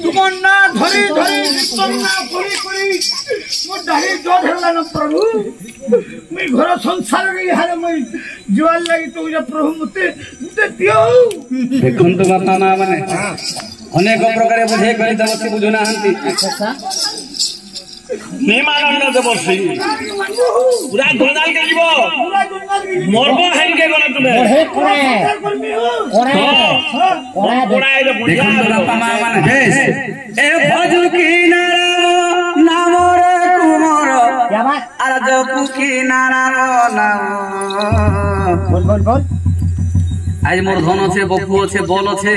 [SPEAKER 2] तुमन ना धरी धरी कीर्तन ना करी करी मो दाही जोर हेला न प्रभु मैं घर संसार रे हारे मैं जीवन लागि तो जे प्रभु मते दियो।
[SPEAKER 1] देखन तो बापा मां माने अनेक प्रकार बुझे करी देवर्षि बुझु नाहंती।
[SPEAKER 5] निमानंद देवर्षि पूरा गोंदाल के जीवो मरबो हेन के गला तुमे
[SPEAKER 3] ओरे करे
[SPEAKER 5] ओरा ए बुढ़िया
[SPEAKER 1] बापा मां माने बेस ए भजु की नारायण नाम रे कुमार
[SPEAKER 3] क्या बात
[SPEAKER 1] अरे जपु की नारायण नाम
[SPEAKER 3] बोल बोल बोल
[SPEAKER 1] आज मोर धन আছে বকু আছে বল আছে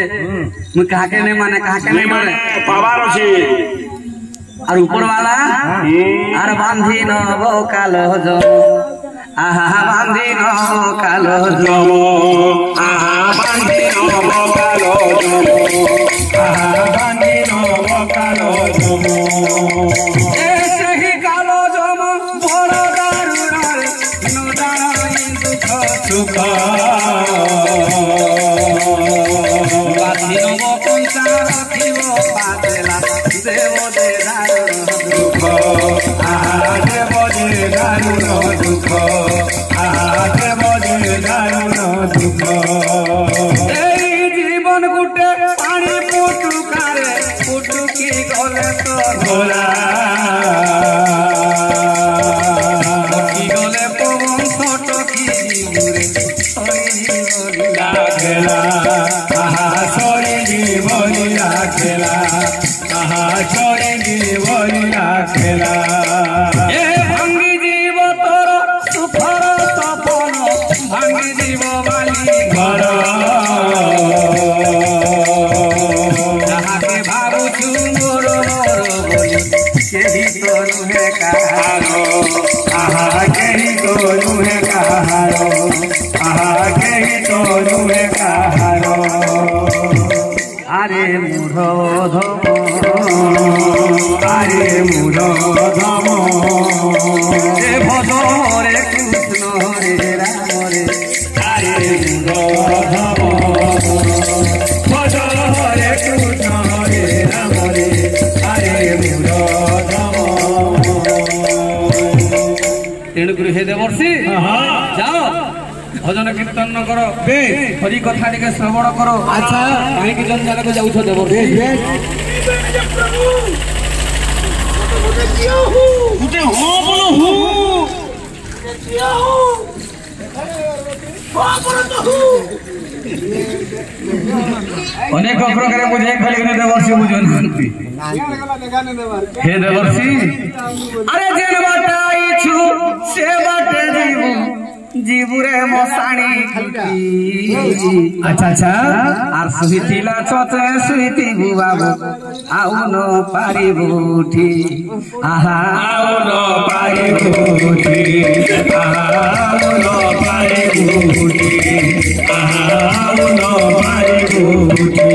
[SPEAKER 1] মুই কাকে নে মানে কাকে নে মানে
[SPEAKER 5] पावर अछि
[SPEAKER 1] और ऊपर वाला आर बांधी नब काल जो आहा बांधी नब काल जो
[SPEAKER 5] आहा बांधी नब कालो जमो आहा बांधी नब कालो जमो
[SPEAKER 1] ऐसे ही कालो जम बड़ दारुण न जानाई दुख
[SPEAKER 5] सुख
[SPEAKER 1] बांधी नब पंचा रखिब पातेला देव दे दारुण दुख
[SPEAKER 5] आहाते बजे दारुण दुख आहाते बजे दारुण दुख
[SPEAKER 1] এই জীবন গুটে পানি পুটুকারে পুটুকি গলে তো
[SPEAKER 5] भोला
[SPEAKER 1] কি গলে পবন ছোট কি জীবরে সরি জীবনী
[SPEAKER 5] खेला आहा छोड़ी जीवनी खेला आहा छोड़ी जीवनी खेला
[SPEAKER 1] এ ভাঙ্গি জীব তোর সুখর সপন ভাঙ্গি জীব বালি
[SPEAKER 5] घर
[SPEAKER 1] আরে মুরধম হে ভজ রে কৃষ্ণ রে রাম রে আরে মুরধম ভজ রে কৃষ্ণ রে রাম রে আরে মুরধম। তেণুকরি হে দেবর্ষি যাও ভজন কীর্তন কর হরি কথা টিকে শ্রবণ কর। আচ্ছা কাହିଁକି ଜଞ୍ଜାଳକୁ ଯାଉଛ ଦେବର୍ଷି? ଅନେକ ପ୍ରକାର ବୁଝାଇ ଖାଲି ଦେବର୍ଷି ବୁଝୁନାହାନ୍ତି। हे देवर्षि अरे जेन बाटे आइछु से बाटे जीवु जीवुरे मसाणी अच्छा अच्छा आर सुहितिला चते सुहिति बाबू आउ न पारिबुठी आहा आउ न पारिबुठी आउ न पारिबुठी आउ न पारिबुठी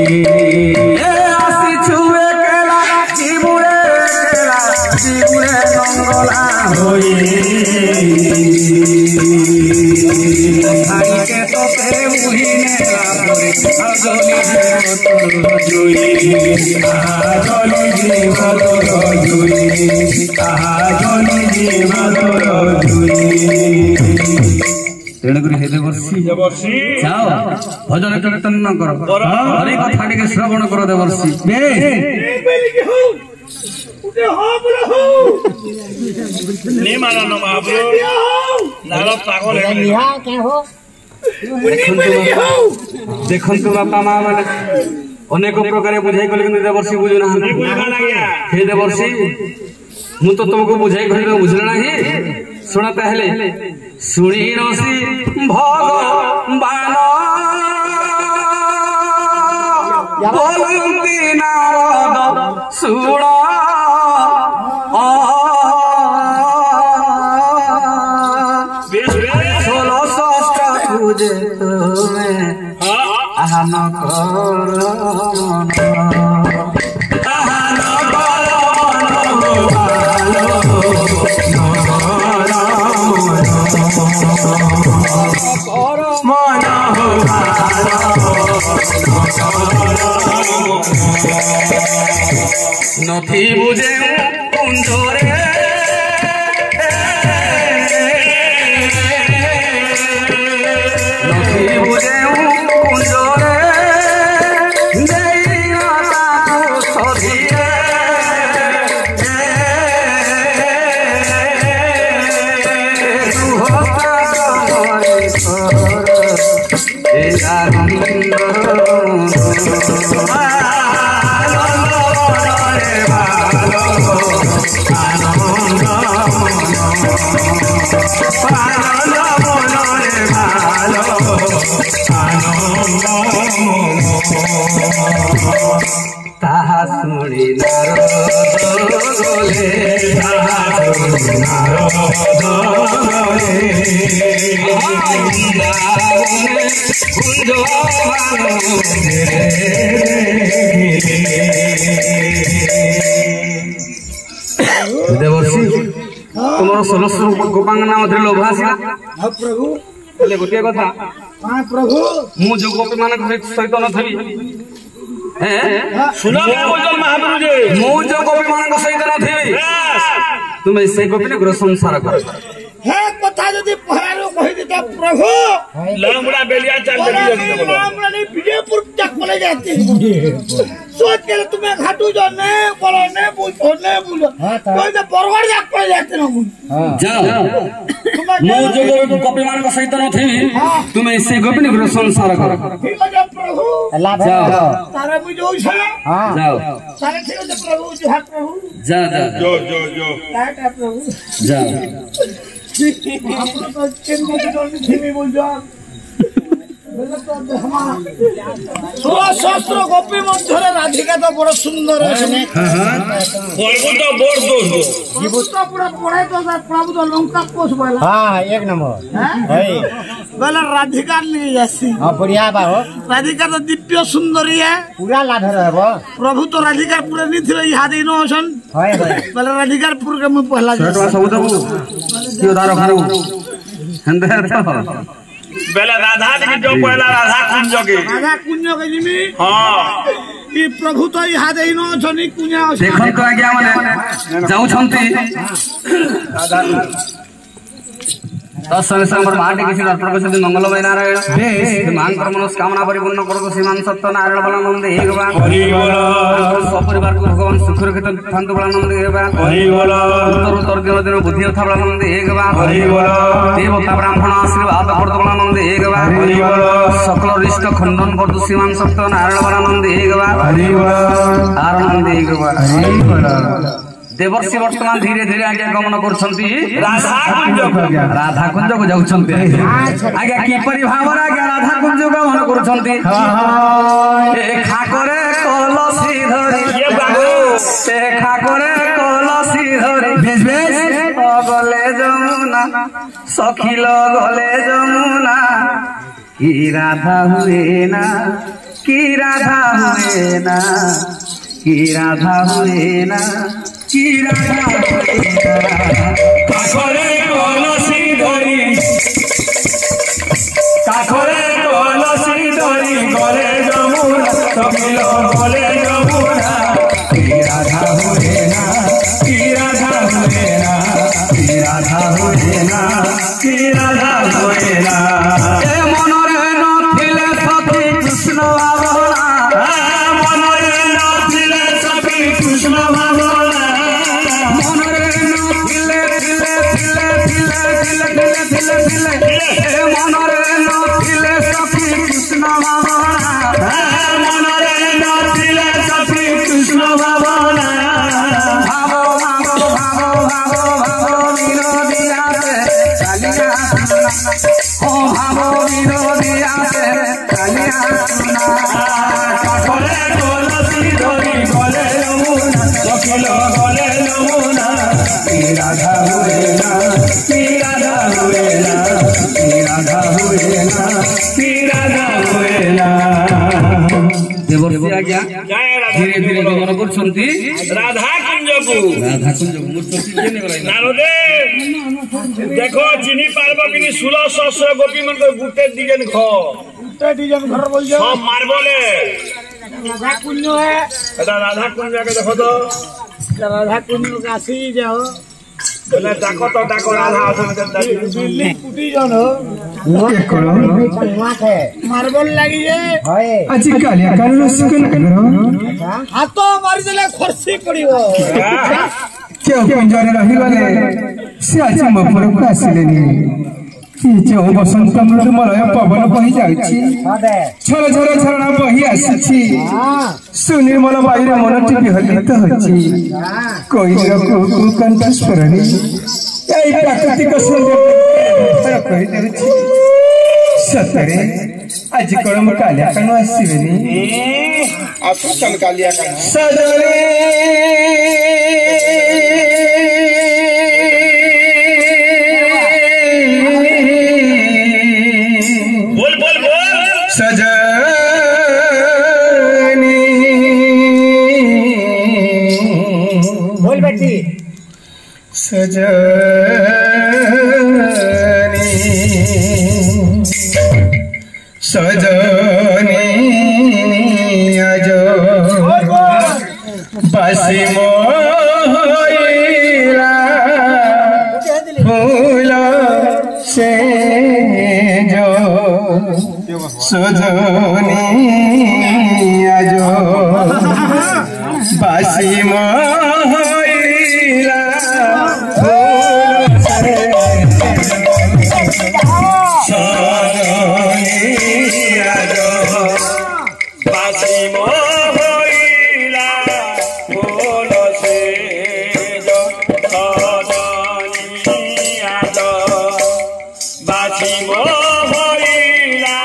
[SPEAKER 1] ए आसिछु एकला जीवुरे मंगला होई के तो पे मुहिने लापरे अजली जोई आजली जीवन जोई आजली जीवन जोई। तेणुकरी हे देवर्षि जाओ भजन कीर्तन करो हरि कथा टिके श्रवण करो देवर्षि। देखु बापा माँ मैंने अनेक प्रकार बुझाई कले देवर्षि बुझुना। हे देवर्षि मु तो तुमको बुझाई कह बुझल ना शुण पहले शुणी नसी भगवान बोलती नारद शुण आहान नथी बुझे कुंजरे ताहा सुनी नारद बोले ताहा सुनी नारद बोले कुंज देवर्षि तुमर षोलश गोपांगना मध्य लोभ आसला
[SPEAKER 3] प्रभु
[SPEAKER 1] बोले गोटे कथा
[SPEAKER 3] प्रभु
[SPEAKER 1] मु जो गोपी मान सहित नथी
[SPEAKER 5] सुनो महाप्रभु जी
[SPEAKER 1] मु जो गोपी मान सहित नथी तुम से गोपी ने संसार कर
[SPEAKER 2] हे कथा जदि पहरारो कहि देता प्रभु
[SPEAKER 5] लंगड़ा बेलिया चल देली
[SPEAKER 2] लंगड़ा नहीं विजयपुर तक चले जाते सोच के तुम्हें घाटू जो ने बोलो ने बोलो कोई तो बरगड़ जाक पड़ जाते ना
[SPEAKER 1] जाओ मु जो गोपी मान सहित नथी तुम से गोपी ने संसार कर
[SPEAKER 2] ठीक है प्रभु
[SPEAKER 1] जाओ
[SPEAKER 2] तारा बुझो छ
[SPEAKER 1] जाओ
[SPEAKER 2] सारे ठीक है प्रभु जो हाथ प्रभु
[SPEAKER 1] जा जा
[SPEAKER 5] जो जो जो
[SPEAKER 2] टाटा प्रभु
[SPEAKER 1] जा
[SPEAKER 2] आप तो चिन्ह को तो धीमी बोल जाओ সহস্র গোপী মধ্যে রাধিকা তো বড় সুন্দর লঙ্কা কোষ বলা
[SPEAKER 3] हाँ एक नंबर
[SPEAKER 2] বলে রাধিকা নিয়ে যাচ্ছি
[SPEAKER 3] हाँ बढ़िया बा हो
[SPEAKER 2] রাধিকা তো দিব্য সুন্দরী
[SPEAKER 3] पूरा लाभर रहबो
[SPEAKER 2] প্রভু তো রাধিকার পুরে নিথিলে ইহাদে ইনো অছন
[SPEAKER 3] হয় ভাই
[SPEAKER 2] বলে রাধিকার পুরকে মু পহলা
[SPEAKER 1] ଛୋଟ ସବୁ ଦେବୁ କିଏ ଦାର ଖାଉ ହେନ୍ତେ
[SPEAKER 5] বেলা রাধা কি जो पहला राधा कुंज के
[SPEAKER 2] রাধা কুঞ্জ কে জিমি
[SPEAKER 5] हां
[SPEAKER 2] ই প্রভু তো ইহাদে ইনো অছনি কুঞ্জা অছন
[SPEAKER 1] ଦେଖନ୍ତୁ ଆଜ୍ଞା ମାନେ ଯାଉଛନ୍ତି तत् संगे संगे माटी किसी दर्पण को सदी मंगल भाई नारायण मांकर मनोस्कामना परिपूर्ण करो श्रीमान सत्य नारायण बलानंद एक बार
[SPEAKER 5] हरि बोल
[SPEAKER 1] सपरिवार को भगवान सुखरक्षित थांत बलानंद एक बार
[SPEAKER 5] हरि बोल
[SPEAKER 1] उत्तर दिन दिन बुद्धि था बलानंद एक बार
[SPEAKER 5] हरि बोल
[SPEAKER 1] देवता ब्राह्मण आशीर्वाद कर बलानंद एक बार
[SPEAKER 5] हरि बोल
[SPEAKER 1] सकल रिष्ट खंडन कर श्रीमान सत्य नारायण बलानंद एक बार
[SPEAKER 5] हरि बोल
[SPEAKER 1] आनंद एक बार
[SPEAKER 5] हरि बोल
[SPEAKER 1] देवर्षि वर्तमान धीरे धीरे आगे गमन करछंती
[SPEAKER 5] राधा कुंज
[SPEAKER 1] राधा कुंज को जाउछंती आगे किपरि भावरा आगे राधा कुंज गमन करछंती ए खाकरे कलसी धरि
[SPEAKER 5] ये बाबू
[SPEAKER 1] ए खाकरे कलसी धरि बेस बेस गले जमुना सखिल गले जमुना की राधा हुए ना की राधा हुए ना की राधा हुए ना की राधा हुए ना
[SPEAKER 5] काखरे कलसी धरी गले जमुना सखिल गले जमुना
[SPEAKER 1] की राधा हुए ना
[SPEAKER 5] की राधा हुए ना
[SPEAKER 1] की राधा हुए ना
[SPEAKER 5] की राधा हुए ना
[SPEAKER 1] ए मनरे नथिले सखी कृष्ण भावना
[SPEAKER 5] मनरे नथिले सखी कृष्ण भावना
[SPEAKER 1] मनरे नथिले थिले थिले थिले थिले थिले थिले ए मनरे नथिले सखी कृष्ण भावना
[SPEAKER 5] मनरे नथिले सखी कृष्ण भावना
[SPEAKER 1] भावो भावो भावो भावो भावो विरोधिया से चलिया सुना ओ भावो विरोधिया से चलिया सुना
[SPEAKER 5] काखरे कलसी धरी गले जमुना सखिल गले जमुना
[SPEAKER 1] की राधा हुए ना
[SPEAKER 5] की राधा हुए ना
[SPEAKER 1] की राधा हुए ना
[SPEAKER 5] की राधा हुए ना
[SPEAKER 1] देवर्षि आज्ञा
[SPEAKER 5] जय राधा
[SPEAKER 1] धीरे धीरे गमन करछंती
[SPEAKER 5] राधा कुंज को
[SPEAKER 1] राधा कुंज मूर्ति केने गलाई
[SPEAKER 5] नारदे देखो चिनी पारबो कि 1600 गोपी मन को गुटे डिजाइन ख
[SPEAKER 2] गुटे डिजाइन घर बोल जाओ
[SPEAKER 5] सब मार्बले
[SPEAKER 2] राधा कुंज है
[SPEAKER 5] एटा राधा कुंज के देखो तो
[SPEAKER 2] राधा कुंज काशी जाओ
[SPEAKER 5] बोले डाको तो डाको राधा असन के
[SPEAKER 2] दिल्ली कुटी जन हो
[SPEAKER 3] वहाँ है
[SPEAKER 2] मार्बल लगी है
[SPEAKER 3] है
[SPEAKER 6] আজি কালি কারণ সুকন করো
[SPEAKER 2] हाथ मारी देले खर्ची पड़िबो
[SPEAKER 6] কেউ পঞ্জরে রহিগলে সে আজি মো পরକୁ ଆସିଲେନି কি যে বসন্ত মৃদুমলୟ পবନ বହି ଯାଉଛି
[SPEAKER 3] अबे
[SPEAKER 6] ଝର ଝର ଝରଣା ବହି ଆସିଛି
[SPEAKER 3] हाँ
[SPEAKER 6] ସୁନିର୍ମଳ ବାୟୁରେ ମନଟି ବିହଲିତ ହୋଇଛି
[SPEAKER 3] हाँ
[SPEAKER 6] କୋଇଲିର କୁକୁ କଣ୍ଠ ସ୍ମରଣୀ ଏଇ ପ୍ରାକୃତିକ ସୌନ୍ଦର୍ଯ୍ୟ କହିଦେଉଛି ସତରେ ଆଜି କଣ ମୁଁ କାଲିଆ କାନୁ ଆସିବେନି
[SPEAKER 5] आसु चल कालिया का
[SPEAKER 6] ସଜରେ
[SPEAKER 5] बोल बोल बोल
[SPEAKER 6] सजनी
[SPEAKER 3] बोल बेटी
[SPEAKER 6] सजनी सजनी आजो बासी मोइला फूल से जो सजनी आजो बासी मोइला फूल से
[SPEAKER 5] बासी मोहिला फूल से जो सजनी आज बासी मोहिला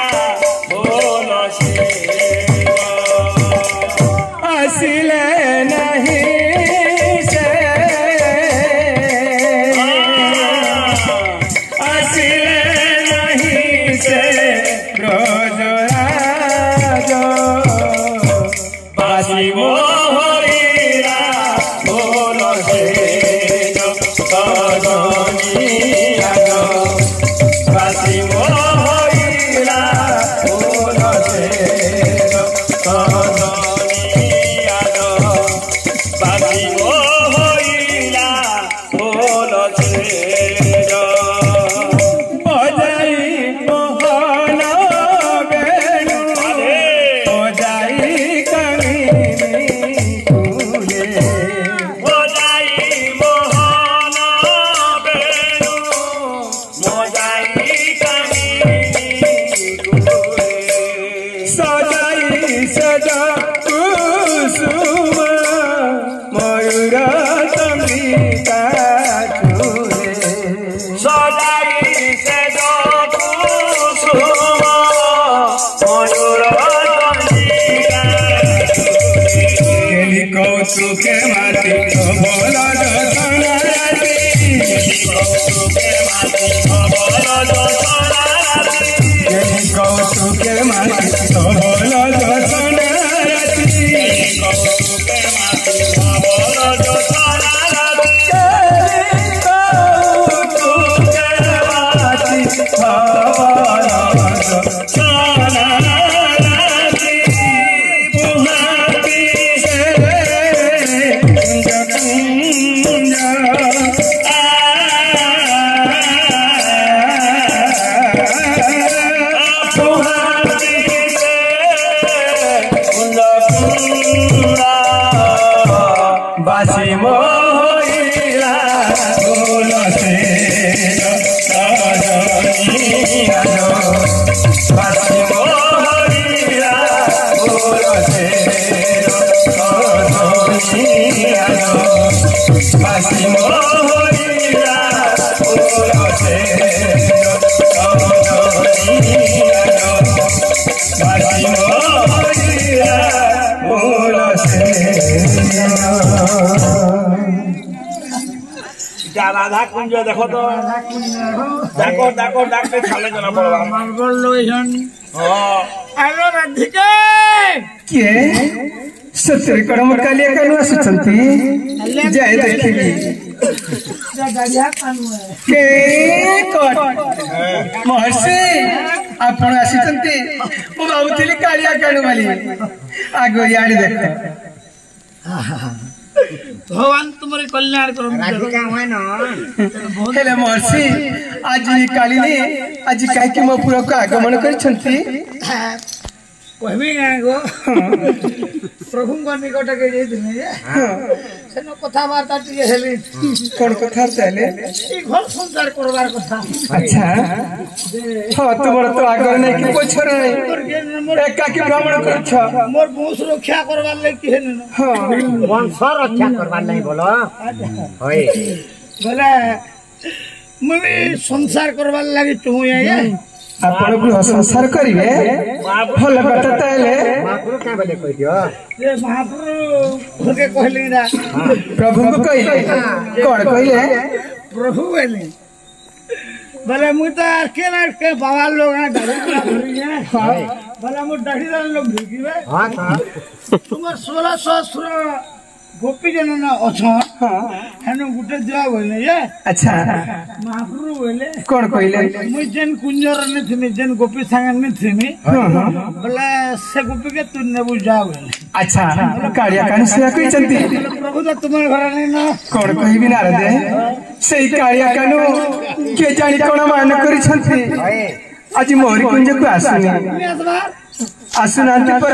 [SPEAKER 5] राधा कुंज देखो तो डाको डाको डाकते छाले जना पड़वा
[SPEAKER 2] मार्बल लोशन
[SPEAKER 5] हां
[SPEAKER 2] हेलो राधिका
[SPEAKER 6] के सत्तर कडम कालिया कानु आसुचंती जाय देखिबी
[SPEAKER 2] गाड़िया कानु है
[SPEAKER 6] के कोट महर्षि आपण आसुचंती मो बाबुतिली कालिया कानु वाली आगो याडी देखो
[SPEAKER 2] भगवान तुम्हारे कल्याण करो
[SPEAKER 3] राधिका है ना
[SPEAKER 6] हेले महर्षि आज कालिनी आज काहे कि मो पुरा को आगमन करछंती
[SPEAKER 2] कहबी ना गो प्रभु को निकट के जे दिने जे सेनो कथा वार्ता टिके हेली
[SPEAKER 6] कोन कथा चाले
[SPEAKER 2] ई घर संसार करबार कथा
[SPEAKER 6] अच्छा हां तुमर तो आगर नै कि पोछर नै एका के भ्रमण करछ
[SPEAKER 2] मोर वंश रक्षा करबार ले कि हेन
[SPEAKER 6] हां
[SPEAKER 3] वंश रक्षा करबार नहीं बोलो होय
[SPEAKER 2] बोले मैं संसार करबार लागि तू ये
[SPEAKER 6] आपण गृह संसार करिवे भल कथा ताले
[SPEAKER 3] महापुरुष का बोले कह दियो
[SPEAKER 2] ये महाप्रभु के कहली ना
[SPEAKER 6] प्रभु को कहिले कोन कहिले
[SPEAKER 2] प्रभु बोले बोले मु तो अकेला के बाबा लोग हैं दाढ़ी है बोले मु दाढ़ी लोग भिगिवे
[SPEAKER 3] हां हां
[SPEAKER 2] तुम्हार 1600 गोपी जन ना अछन हेनु गुटे दिया बोले ये
[SPEAKER 6] अच्छा
[SPEAKER 2] महाप्रभु बोले
[SPEAKER 6] कोन कहिले
[SPEAKER 2] मु जेन कुंजर ने थी जेन गोपी संग ने थी बोले से गोपी के तू ने बुझा बोले
[SPEAKER 6] अच्छा कालिया कानु से कहि चंती
[SPEAKER 2] प्रभु तो तुम्हारे घर नहीं ना
[SPEAKER 6] कोन कहिबी ना रे सेई कालिया कानु के जानी कोन मान करि छंती आज मोहरी कुंज को आसुनी आसुनांती पर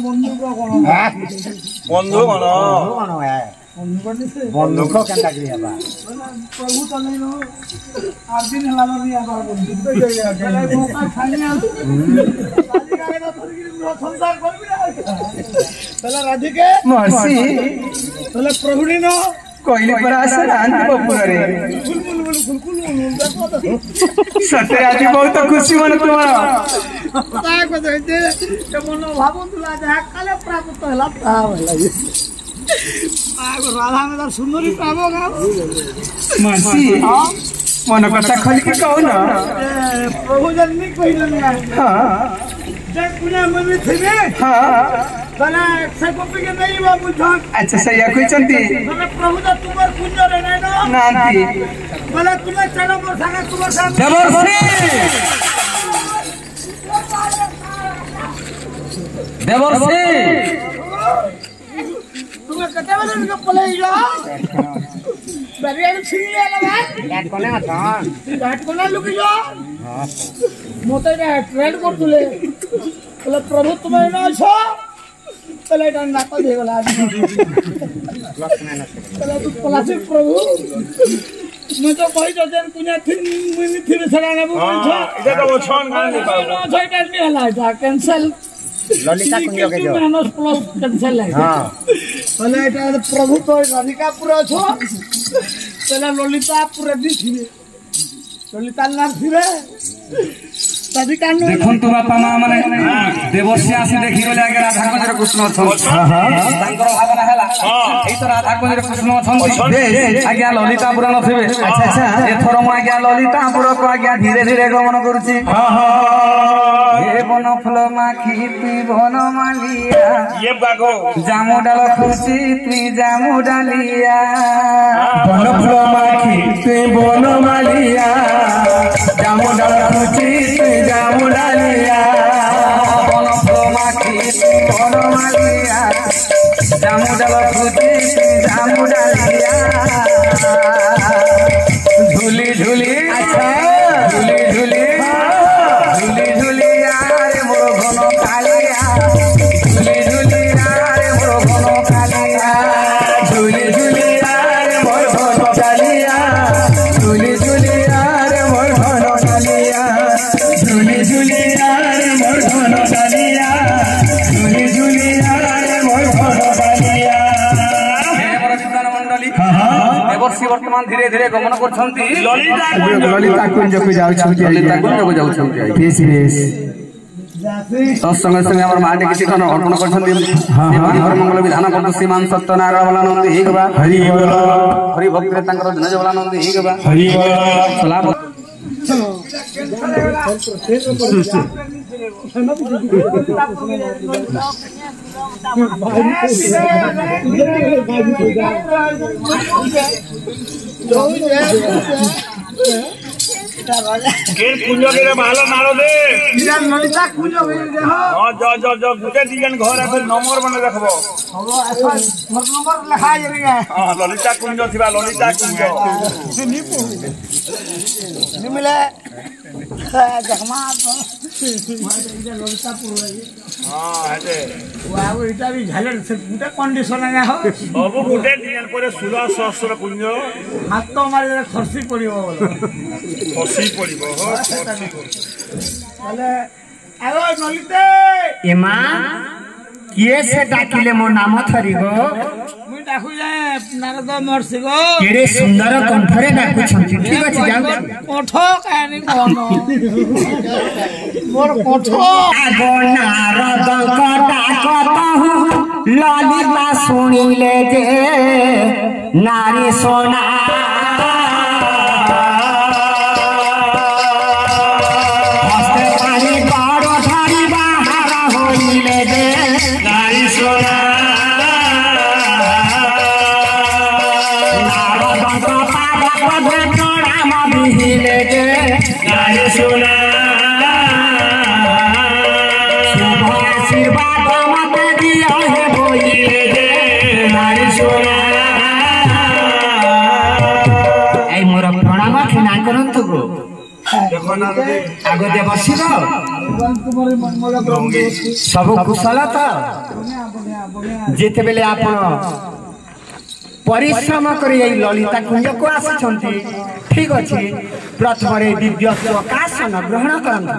[SPEAKER 5] बंधु कोन
[SPEAKER 3] कौन है बंधु को केंता करिया बा
[SPEAKER 2] प्रभु तो नहीं नो 8 दिन हला नहीं आबा बंधु मौका खाने संसार करबी राधिके
[SPEAKER 6] महर्षि
[SPEAKER 2] बोले प्रभु नहीं नो
[SPEAKER 6] कोइली पर आसुनांती बपुर रे सत्य आज बहुत खुशी मन तुम्हारा
[SPEAKER 2] ता को दे मन भाबुला जहा काले प्राप्त हला ता होला आगो राधा में तो सुंदरी पाबो गा
[SPEAKER 6] महर्षि मन कथा खोल के कहो ना
[SPEAKER 2] प्रभु जन नहीं कहिलन ना
[SPEAKER 6] हां
[SPEAKER 2] जब पुना मन थिबे
[SPEAKER 6] हां
[SPEAKER 2] भला से गोपी के नहीं बा बुझन
[SPEAKER 6] अच्छा सही कहि चंती
[SPEAKER 2] भला प्रभु तो तुम्हार कुंजर है ना
[SPEAKER 6] नांती
[SPEAKER 2] भला तुम्हार चलो मोर संग तुम्हार साथ
[SPEAKER 6] देवर्षि
[SPEAKER 1] देवर्षि
[SPEAKER 2] तुम कते बजे इनके पलाई जा बेरिया छिन ले लगा
[SPEAKER 3] बैट कोने आता
[SPEAKER 2] बैट कोना लुकी जा मोते रे ट्रेड कर तुले बोले प्रभु तुम्हें ना छो पहले डन ना को दे वाला पहले तू पलासी प्रभु मैं तो कोई तो जन कु냐 थिन मुनी थिन सरा ना बोल छो
[SPEAKER 5] इधर तो वो छन गान नहीं पाओ
[SPEAKER 2] ना छो इधर नहीं हला था कैंसिल
[SPEAKER 3] ललिता कुंज के जो
[SPEAKER 2] मानस प्लस कैंसिल है
[SPEAKER 3] हां
[SPEAKER 2] पहले এটা प्रभु तो राधिका पूरा छो पहले ललिता पूरा दी थी ललिता नाम थी रे राधिका नो
[SPEAKER 1] देखुन तो बापा मां माने देवर्षि आसी देखि गले आगे राधा कुंजर कृष्ण छन तांकर भावना हला एई तो राधा कुंजर कृष्ण छन आज्ञा ललिता पुराण थिबे अच्छा अच्छा एथर मु आज्ञा ललिता पुरा को आज्ञा धीरे धीरे गमन करूची हे बन फूल माखी तुई बन मालिया
[SPEAKER 5] ये बागो
[SPEAKER 1] जामु डाल खुची तुई जामु डालिया
[SPEAKER 6] बन फूल माखी तुई बन मालिया जामु डाल खुची तुई जामु डालिया
[SPEAKER 1] बन फूल माखी तुई बन मालिया जामु डाल खुची तुई जामु डालिया झूली झूली अच्छा झूली झूली झूली झूली यार मोर घन कालिया झूली झूली यार मोर घन कालिया
[SPEAKER 6] झूली झूली यार मोर घन कालिया झूली झूली यार मोर घन कालिया झूली झूली यार मोर घन कालिया झूली झूली यार मोर घन कालिया
[SPEAKER 1] देवर्षि वर्तमान धीरे धीरे गमन करछंती
[SPEAKER 6] ललिता कुंज को जाउछंती
[SPEAKER 1] ललिता कुंज को जाउछंती
[SPEAKER 6] बेस बेस
[SPEAKER 1] तो संगे संगे हमर माटी किछि खन अर्पण करछंती हर मंगल विधान करतो श्रीमान सत्यनारायण बलानंद एक बा
[SPEAKER 6] हरि बोल
[SPEAKER 1] हरि भक्त रे तांकर दिन बलानंद एक बा
[SPEAKER 6] हरि बोल
[SPEAKER 1] सलाम
[SPEAKER 5] केर कुंजो के भालो नारो दे
[SPEAKER 2] इधर ललिता कुंज हो देखो
[SPEAKER 5] हां जो गुटे दिगन घर फिर नंबर बने देखबो
[SPEAKER 2] अब ऐसा घर नंबर लिखा जाई है
[SPEAKER 5] हां ललिता कुंजो थिबा ललिता कुंजो
[SPEAKER 2] नहीं मिले जखमा तो ललिता पूरा
[SPEAKER 5] हां हटे
[SPEAKER 2] वाव इटा भी झालर से गुटे कंडीशन है हो
[SPEAKER 5] सब गुटे दिगन परे 16 सहस्र कुंजो
[SPEAKER 2] हाथ तो हमारे खर्ची पड़िबो
[SPEAKER 5] फसी पड़िबो हो
[SPEAKER 2] बोले आरो ललिते
[SPEAKER 3] एमा किए से डाकिले मो नाम थरी गो
[SPEAKER 2] मुई डाकू जाए नारद मरसी गो
[SPEAKER 3] केरे सुंदर कंठरे डाकू छंती ठीक अछि जाऊ
[SPEAKER 2] कोठ कानी कोनो मोर कोठ
[SPEAKER 3] आगो नारद को डाकतहु ललिता सुनिले जे नारी सोना हस्ते पानी बड़ धरी बाहर होइले जे नारी सोना नारद को पाद पद प्रणाम बिहिले जे नारी सोना शुभ आशीर्वाद मत दिया है बोइले जे नारी सोना आई मोर प्रणाम खिना करंतु गो
[SPEAKER 5] देखो ना
[SPEAKER 3] आगो देवर्षि गो
[SPEAKER 2] तुम्हारे मन मोला
[SPEAKER 3] सब कुशल तो जेते बेले आपण परिश्रम करी एई ललिता कुंज को आछंती ठीक अछि प्रथम रे दिव्य प्रकाशन ग्रहण करंतु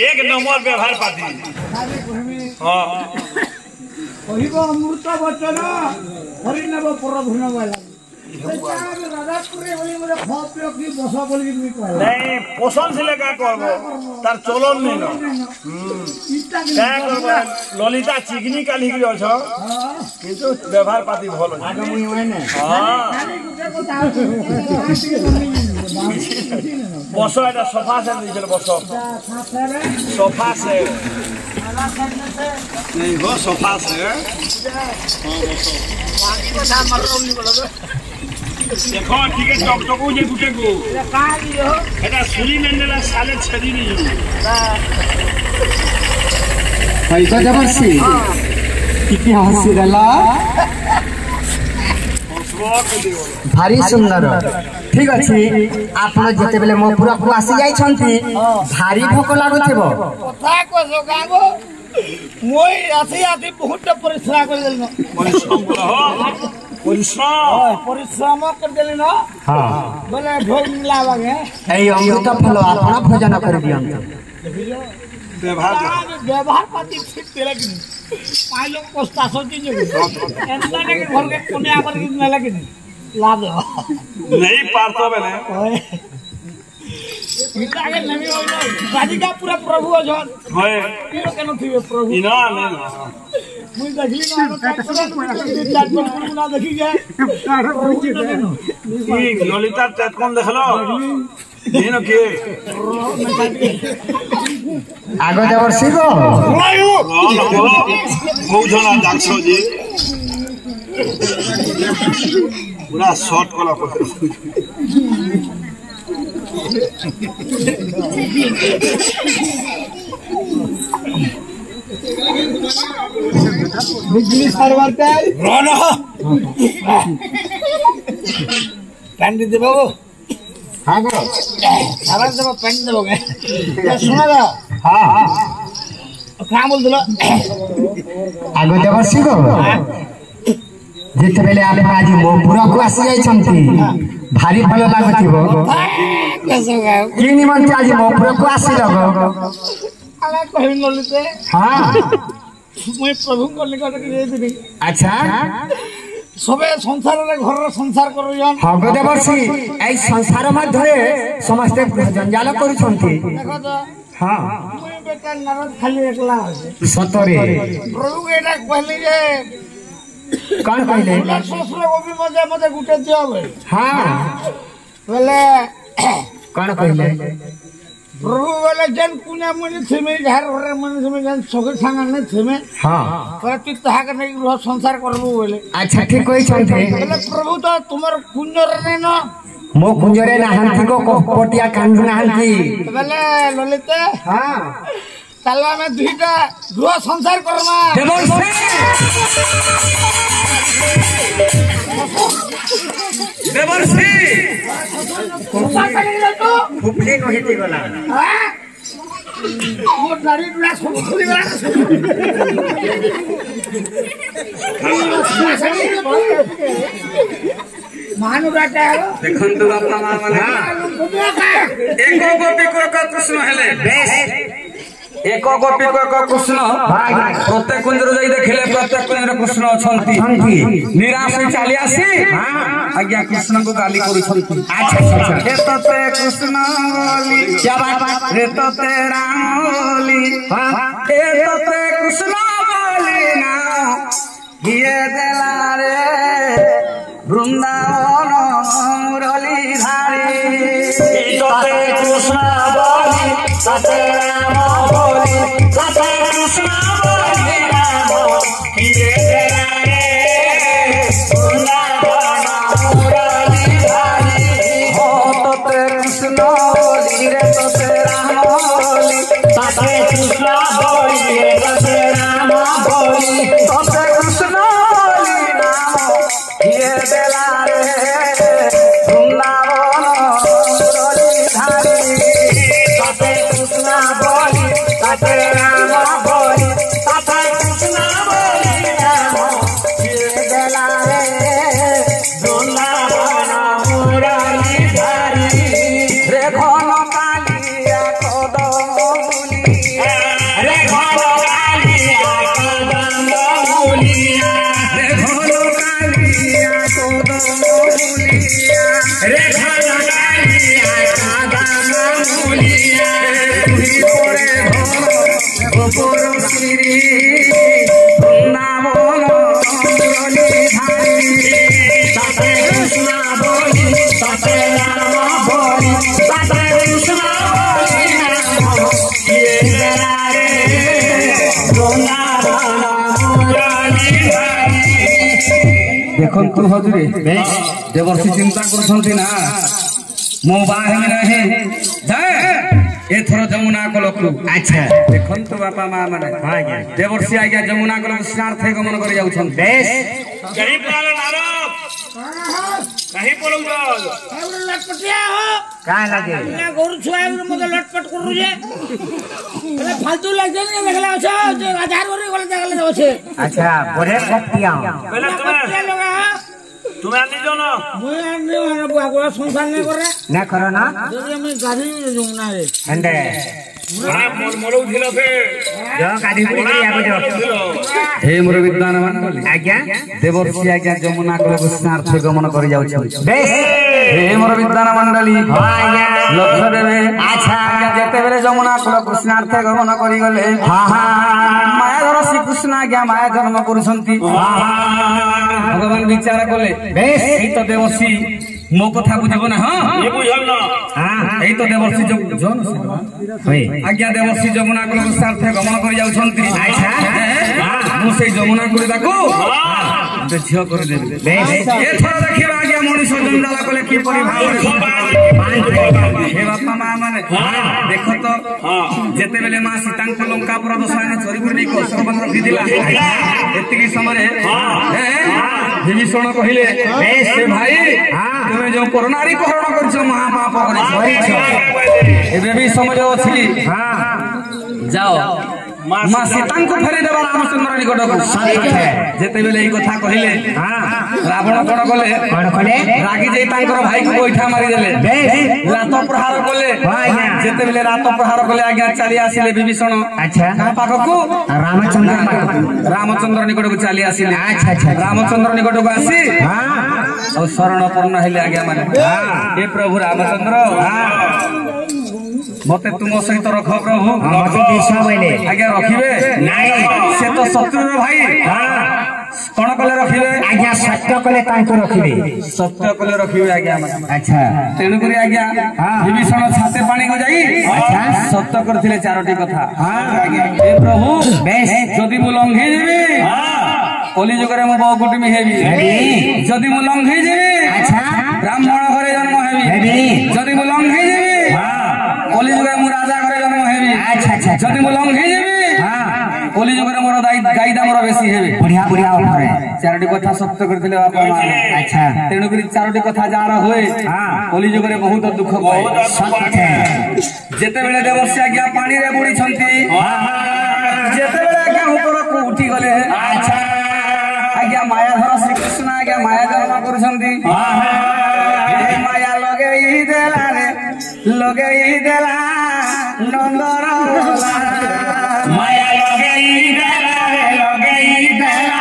[SPEAKER 5] एक नंबर व्यवहार पाती हां
[SPEAKER 2] कहिब अमृत वचन हरि नव पर धुन वाला राधा पुरे बोली मोरे खपियो की बसा बोली की कहला
[SPEAKER 5] नहीं पसंद से लगा करबो तार चलन नहीं न
[SPEAKER 2] इटा
[SPEAKER 5] क्या करबो ललिता चिकनी काली की छ किंतु व्यवहार पाती भलो
[SPEAKER 3] आगे मुई होने
[SPEAKER 5] हां बसो এটা সোফা से दिजल बसो सोफा से नहीं हो सोफा से देखो ठीक है टकटकू जे गुटे को এটা সুলি মেন্ডেলা সালে ছেদি নি
[SPEAKER 3] पैसा देवर्षि कितनी हसी देला भारी सुंदर ठीक अच्छी आपण जते बेले मो पूरा को आसी जाई छंती भारी भूख लागुथिबो
[SPEAKER 2] कथा को जोगागो मोई आसी आसी बहुत परिश्रम कर देल
[SPEAKER 5] परिश्रम बोला हो
[SPEAKER 2] परिश्रम कर देल न
[SPEAKER 3] हां
[SPEAKER 2] बोले ढोल मिला लागे
[SPEAKER 3] एई अमृत फल आपण भोजन कर दियन
[SPEAKER 2] व्यवहार पाती ठीक तेला कि पाई लोग पोस्टा सोची जे एतना के घर के कोने आकर कि न लगे लाभ
[SPEAKER 5] नहीं पारतो बेले
[SPEAKER 2] इतना के नहीं हो राधिका पूरा प्रभु अजन
[SPEAKER 5] होए
[SPEAKER 2] तीरो केनो थी प्रभु
[SPEAKER 5] इना ने
[SPEAKER 2] मुई देखली ना ना देखी गए
[SPEAKER 5] ई ललिता टेट कौन देखलो दिनो के
[SPEAKER 3] आगो देवर्षि गो
[SPEAKER 5] बहु जना जागछो जी पूरा शॉर्ट कला पड़े
[SPEAKER 2] बिजली सरवरते रोना पेंड दे बाबू
[SPEAKER 3] हां गो
[SPEAKER 2] सारा सब पेंड दे बोगे सुना दा
[SPEAKER 3] हां
[SPEAKER 2] क्या बोल दिलो
[SPEAKER 3] आगो देवर्षि गो जेते बेले आप आज मो पूरा को आसी जाई छंती भारी भल लागथिबो
[SPEAKER 2] कैसे गए
[SPEAKER 3] कि निमंत्र आज मो पूरा को आसी लगो
[SPEAKER 2] अरे कहि ललिते
[SPEAKER 3] हां
[SPEAKER 2] मैं प्रभु को निकट के जेबी
[SPEAKER 3] अच्छा
[SPEAKER 2] सबे संसार रे घर संसार करू जान
[SPEAKER 3] हां गो देवर्षि एई संसार मध्ये समस्त जंजाल करू छंती
[SPEAKER 2] देखो तो
[SPEAKER 3] हां
[SPEAKER 2] मैं बेटा नारद खाली एकला है
[SPEAKER 3] सतरे
[SPEAKER 2] प्रभु के एटा कहली जे
[SPEAKER 3] कौन कहले
[SPEAKER 2] ससुर को भी मजे मजे गुटे दियो बे
[SPEAKER 3] हां
[SPEAKER 2] बोले
[SPEAKER 3] कौन कहले
[SPEAKER 2] प्रभु बोले जन कुने मुनि थेमे घर घरे मुनि थेमे जन सगे संग ने थेमे
[SPEAKER 3] हां
[SPEAKER 2] कहती तहा के नहीं रह संसार करबो बोले
[SPEAKER 3] अच्छा ठीक कोई छंते
[SPEAKER 2] बोले प्रभु तो तुमर कुंजर रे न
[SPEAKER 3] मो कुंजरे नाहंती को कोटिया कांडू नाहंती
[SPEAKER 2] बोले ललिते
[SPEAKER 3] हां
[SPEAKER 2] ताला में दुईटा गृह संसार करमा
[SPEAKER 1] देवर्षि
[SPEAKER 3] फुपली नहिती गला
[SPEAKER 2] वो नारी डुला सब खुली गला महानुराटा
[SPEAKER 1] देखंतु बापा मां माने एको गोपी को कृष्ण हेले बेस एक गोपी को कृष्ण प्रत्येक कुंजर जाई देखले प्रत्येक कुंजर कृष्ण अछंती निराश चली आसी आज्ञा कृष्ण को गाली करू छंती अच्छा रे तते कृष्ण बोली क्या बात रे तते राम बोली ए तते कृष्ण बोली ना ये देला रे वृंदावन मुरली धारी तते कृष्ण बोली तते राम बोली तते कृष्ण बोली राम ये देला रे वृंदावन मुरली धारी हो तते कृष्ण बोली रे तते राम बोली तते कृष्ण बोली रे तते राम बोली तते कृष्ण बोली राम ये देला रे वृंदावन मुरली धारी तते कृष्ण बोली तते राम बोली तते कृष्ण बोली राम ये देला रे वृंदावन मुरली धारी रे घन कालिया कदमूली रे घन कालिया कदमूलिया रे घन कालिया कदमूलिया रे घन कालिया कदमूलिया तुही तोरे घन गोपुर श्री वृंदावन मुरली धारी तते कृष्ण बोली तते राम बोली तते कृष्ण बोली राम ये देला रे वृंदावन मुरली धारी देखंतु हजूरे देवर्षि चिंता करछंती ना मो बाहे रहे जय एथर जमुना कलकु
[SPEAKER 3] अच्छा
[SPEAKER 1] देखंतु बापा मां माने
[SPEAKER 3] हां आज्ञा
[SPEAKER 1] देवर्षि आज्ञा जमुना कलकु स्नार्थे गमन करि जाउछन
[SPEAKER 3] बेश
[SPEAKER 5] कहीं पड़ाले नारद कहीं पड़ौ जाओ
[SPEAKER 2] एवढं लटपटिया हो
[SPEAKER 3] का लागे
[SPEAKER 2] ना गोरु छुआ मग लटपट करू जे એટલે फालतू लागे ने देखला छ 1000 वर गले देखला छै
[SPEAKER 3] अच्छा बड़े कपटिया
[SPEAKER 5] पहले
[SPEAKER 2] लटपटिया लगा
[SPEAKER 5] तुम्हें आनी जो ना
[SPEAKER 2] মই আনলে মানে বাগোয়া সংসার নে করে
[SPEAKER 3] ना करो ना
[SPEAKER 2] যদি আমি গাড়ি জমনা রে
[SPEAKER 3] अंदर
[SPEAKER 5] मोरू धिल से
[SPEAKER 3] जो गाड़ी पूरी आगो जो
[SPEAKER 1] हे मोर विद्वान मंडली
[SPEAKER 3] आज्ञा
[SPEAKER 1] देवर्षि आज्ञा जमुना कलकु स्नार्थे गमन करि जाउछन
[SPEAKER 3] बेश
[SPEAKER 1] हे मोर विद्वान मंडली
[SPEAKER 3] हां आज्ञा
[SPEAKER 1] लक्ष्य देवे
[SPEAKER 3] अच्छा
[SPEAKER 1] आज्ञा जेते बेले जमुना कलकु स्नार्थे गमन करि गले
[SPEAKER 3] हां हां
[SPEAKER 1] मायाधर श्रीकृष्ण आज्ञा माया जन्म करुछंती भगवान विचार कले
[SPEAKER 3] बेश
[SPEAKER 1] एई तो देवर्षि मो कथा बुझिबो ना हां
[SPEAKER 5] ये बुझल ना
[SPEAKER 3] हां
[SPEAKER 1] एई तो देवर्षि जन
[SPEAKER 3] होय
[SPEAKER 1] आज्ञा देवर्षि जमुना कलकु स्नार्थे गमन करि जाउछंती
[SPEAKER 3] अच्छा
[SPEAKER 1] मु सेई जमुना कलि ताको झियो करि देबे
[SPEAKER 3] बेश
[SPEAKER 1] एथर देखिबा आज्ञा मनुष्य जंजाल कले की परि भाव हे बापा मां माने देखो तो जेते बेले मां सीतांक लंका पुर दशायन चोरी कर नै को सरबन रखि दिला एतिकी समय विभीषण कहिले हे भाई तुमे जो कोरोनारी कोहरण करछो महापाप करछो एबे भी समय अछि
[SPEAKER 3] हां
[SPEAKER 1] जाओ मां सीतांक फेरी देबा रामचंद्र निकट को जेते बेले ई कथा कहिले
[SPEAKER 3] हां
[SPEAKER 1] रावण कोन कले रागी जे तांकर भाई को बैठा मारी देले
[SPEAKER 3] बेश
[SPEAKER 1] रात प्रहार कले
[SPEAKER 3] आज्ञा
[SPEAKER 1] जेते बेले रात प्रहार कले आज्ञा चली आसिले विभीषण
[SPEAKER 3] अच्छा
[SPEAKER 1] का पाख को
[SPEAKER 3] रामचंद्र
[SPEAKER 1] रामचंद्र निकट को चली आसिले
[SPEAKER 3] अच्छा अच्छा
[SPEAKER 1] रामचंद्र निकट को आसी
[SPEAKER 3] हां
[SPEAKER 1] और शरण पूर्ण हेले आज्ञा माने हे प्रभु रामचंद्र मते तुम सहित रख प्रभु
[SPEAKER 3] मते दिशा बोले
[SPEAKER 1] आज्ञा रखिबे
[SPEAKER 3] नाही
[SPEAKER 1] से तो शत्रु भाई
[SPEAKER 3] हां
[SPEAKER 1] कोन कले रखिबे
[SPEAKER 3] आज्ञा सत्य कले तांको रखिबे
[SPEAKER 1] सत्य कले रखिबे आज्ञा माने
[SPEAKER 3] अच्छा
[SPEAKER 1] तेणु करी आज्ञा विभीषण छाते पानी को जाई
[SPEAKER 3] अच्छा
[SPEAKER 1] सत्य करथिले चारोटी कथा
[SPEAKER 3] आज्ञा
[SPEAKER 1] हे प्रभु
[SPEAKER 3] बेश
[SPEAKER 1] जदि मु लंघी जेबी कली जुगरे मु बहु कुटुमी हेबी जदि मु लंघी जेबी
[SPEAKER 3] अच्छा
[SPEAKER 1] ब्राह्मण घरे जन्म हेबी जदि मु लंघी जेबी कली जुगरे मु राजा घरे जन्म हेबी
[SPEAKER 3] अच्छा अच्छा
[SPEAKER 1] जदि मु लंघी जेबी कली जुगरे मोर गाई दामर बेसी हेबे
[SPEAKER 3] बढ़िया बढ़िया ऑफर है
[SPEAKER 1] चारोटी कथा सत्य करथिले बापा मां
[SPEAKER 3] अच्छा
[SPEAKER 1] तेणु करी चारोटी कथा जार होए कली जुगरे बहुत दुख पाए
[SPEAKER 3] सत्य
[SPEAKER 1] जेते बेले देवर्षि आज्ञा पानी रे बुड़ी छंती जेते बेले आज्ञा ऊपर को उठी गले अच्छा आज्ञा मायाधर श्रीकृष्ण आज्ञा माया जन्म करुछंती माया लगेई देला रे लगेई देला नंदर माया लगेई देला रे लगेई देला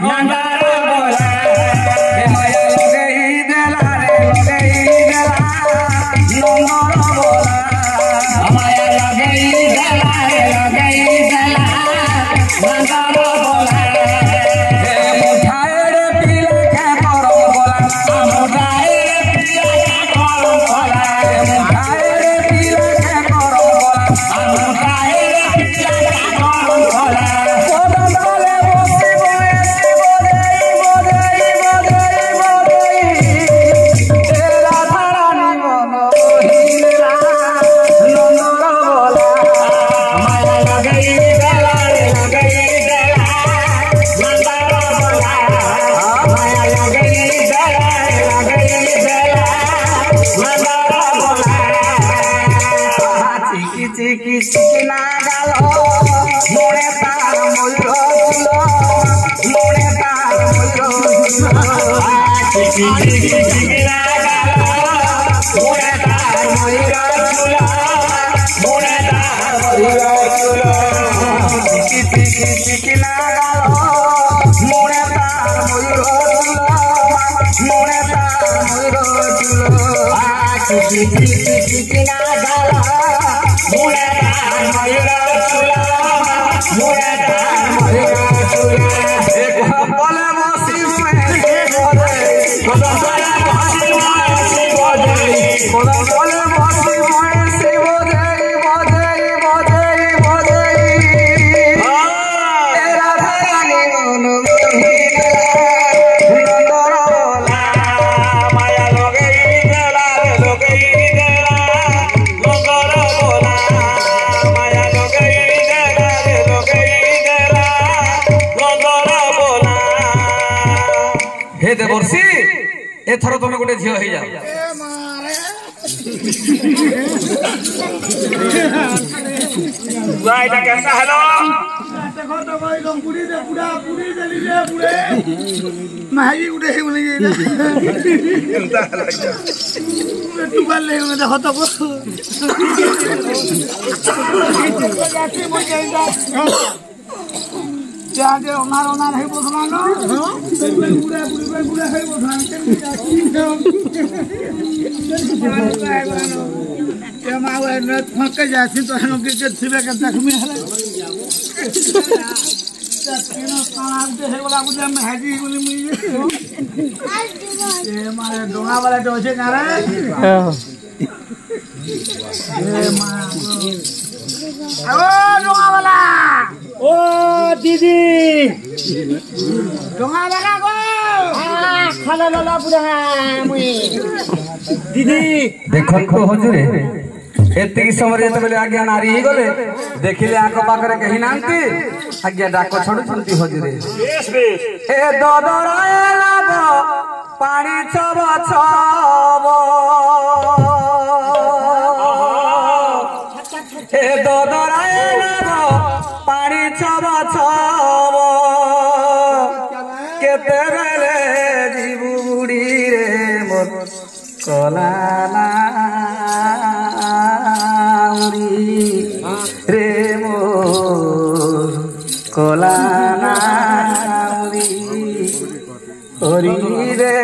[SPEAKER 1] नंदर बोला माया लगेई देला रे लगेई देला नंदर बोला माया लगेई देला रे लगेई देला नंदर बोला ଦେବର୍ଷି ଏଥର ତମେ ଗୋଟେ ଝିଅ ହେଇଯାଅ।
[SPEAKER 5] ଏଇଟା କେନ୍ତା ହେଲ
[SPEAKER 2] ଦେଖ ତ ଭାଇ ରଙ୍ଗୁଡ଼ି ରେ ପୁରା ପୁରୀ ଦେଲି ରେ ପୁରେ ମାହି ଗୁଟେ ହେଇ ବୋଲି
[SPEAKER 5] କେନ୍ତା ହେଲ
[SPEAKER 2] ତୁ ବାଲେ ଦେଖ ତ যাচ্ছে বই যা যে ওনার হই বসমান পুরা পুরা হই বসমান মা ফাঁকে যাচ্ছি তো এখন ক্রিকেট ছিবে কেন তুমি ডোঙা বালা তো আছে না ডোঙা বালা
[SPEAKER 3] ও দিদি
[SPEAKER 2] ডোঙা বালা গো
[SPEAKER 3] খালা লালা পুরা মুই দিদি
[SPEAKER 1] ଦେଖନ୍ତୁ ହଜୁରେ ଏତିକି ସମୟରେ ଯେତେବେଳେ ଆଜ୍ଞା ନାରୀ ହେଇଗଲେ ଦେଖିଲେ ଆଖ ପାଖରେ କେହି ନାହାନ୍ତି ଆଜ୍ଞା ଡାକ ଛାଡୁଛନ୍ତି ହଜୁରେ ଏ ଦଦରାଏ ଲାଭ ପାଣି ଛବ ଛବ ଏ ଦଦରାଏ ଲାଭ ପାଣି ଛବ ଛବ କେତେବେଳେ ଯିବୁ ବୁଢ଼ୀରେ ମୋର କଲା রে মোর কলা নাউরি করিরে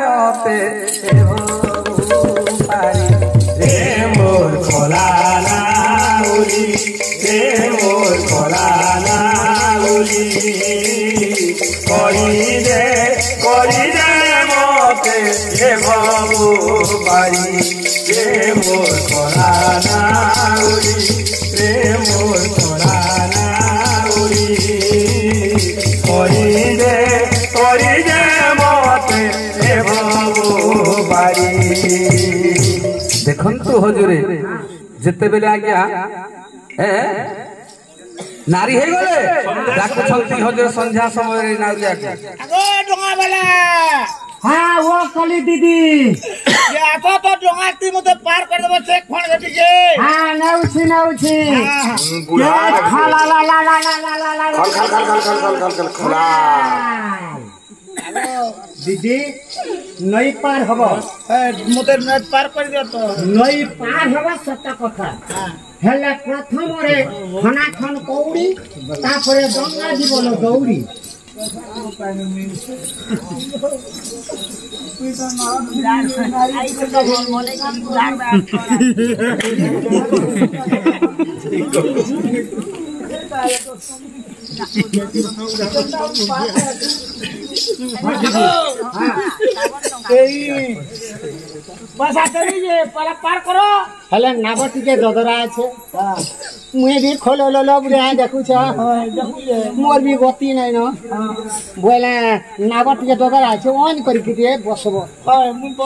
[SPEAKER 1] মতে
[SPEAKER 6] রে মোর কলা নাউরি রে মোর কলা নাউরি করিরে মতে বাবু বাড়ি রে মোর কলা নাউরি রে মোর কলা নাউরি করিরে মতে বাবু বাড়ি।
[SPEAKER 1] দেখন্তু হজুরে যেতেবেলে আজ্ঞা নারী ହେଇଗଲେ ଡାକୁଛନ୍ତି ହଜୁର ସନ୍ଧ୍ୟା ସମୟରେ ନାରୀ ଆଜ୍ଞା
[SPEAKER 2] আগো ডোঙা বালা
[SPEAKER 3] হ্যাঁ ও কালি দিদি
[SPEAKER 2] ये आता तो डोंगा ती मते पार कर देबो चेक फोन गटी के
[SPEAKER 3] হ্যাঁ নাউছি খালা লালা
[SPEAKER 6] খোলা
[SPEAKER 3] দিদি নই পার হব
[SPEAKER 2] मते नेट पार कर दियो तो
[SPEAKER 3] নই পার হব সত্য কথা হেলে প্রথমরে খনাখন কৌড়ি তারপরে গঙ্গা জীবন দৌড়ি
[SPEAKER 2] बस आते ये पार पार करो
[SPEAKER 3] हेले नाब टिके ददरा আছে मुझे भी खोलो लो बुढ़े देखु मोर भी गति नहीं न बोले नाब टिके ददरा আছে ऑन करके दिए बसबो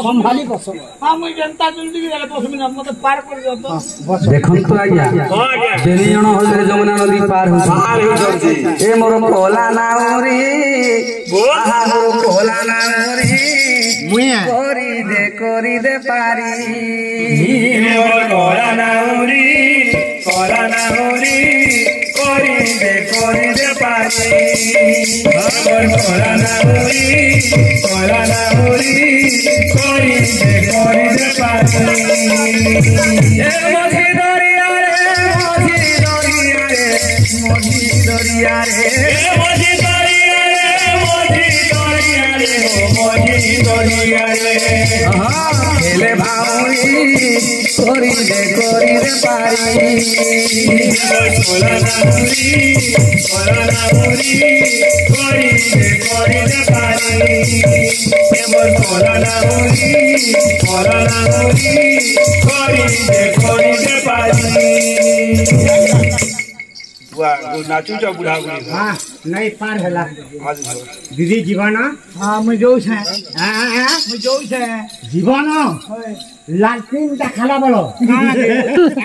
[SPEAKER 3] संभाली बसबो
[SPEAKER 2] हां मुई जनता जल्दी गेले 10 मिनिट मते पार कर दियो तो
[SPEAKER 1] ଦେଖନ୍ତୁ ଆଜ୍ଞା ତିନି ଜଣ ହଜୁରେ ଯମୁନା ନଦୀ ପାର ହଉଛନ୍ତି ଏ ମୋର କୋଲା ନାଉରି ଆହା ମୋର କୋଲା ନାଉରି
[SPEAKER 3] मुए
[SPEAKER 1] କରିଦେ ପାରି
[SPEAKER 6] মোর কলা নাউরি করিদে পারি মোর কলা নাউরি করিদে পারি এ মঝি দরিয়া রে
[SPEAKER 1] ହେଲେ ଭାଉରି କରିଦେ ପାରି
[SPEAKER 6] কলা নাউরি করিদে পারি মোর কলা নাউরি করিদে পারি। নাচুছ বুढ़ा बुढ़ी
[SPEAKER 3] हां नहीं पार होला दीदी जीवन
[SPEAKER 2] हां मुई जो छे
[SPEAKER 3] हां
[SPEAKER 2] मुई जो छे
[SPEAKER 3] जीवन लालटिन देखाला बोलो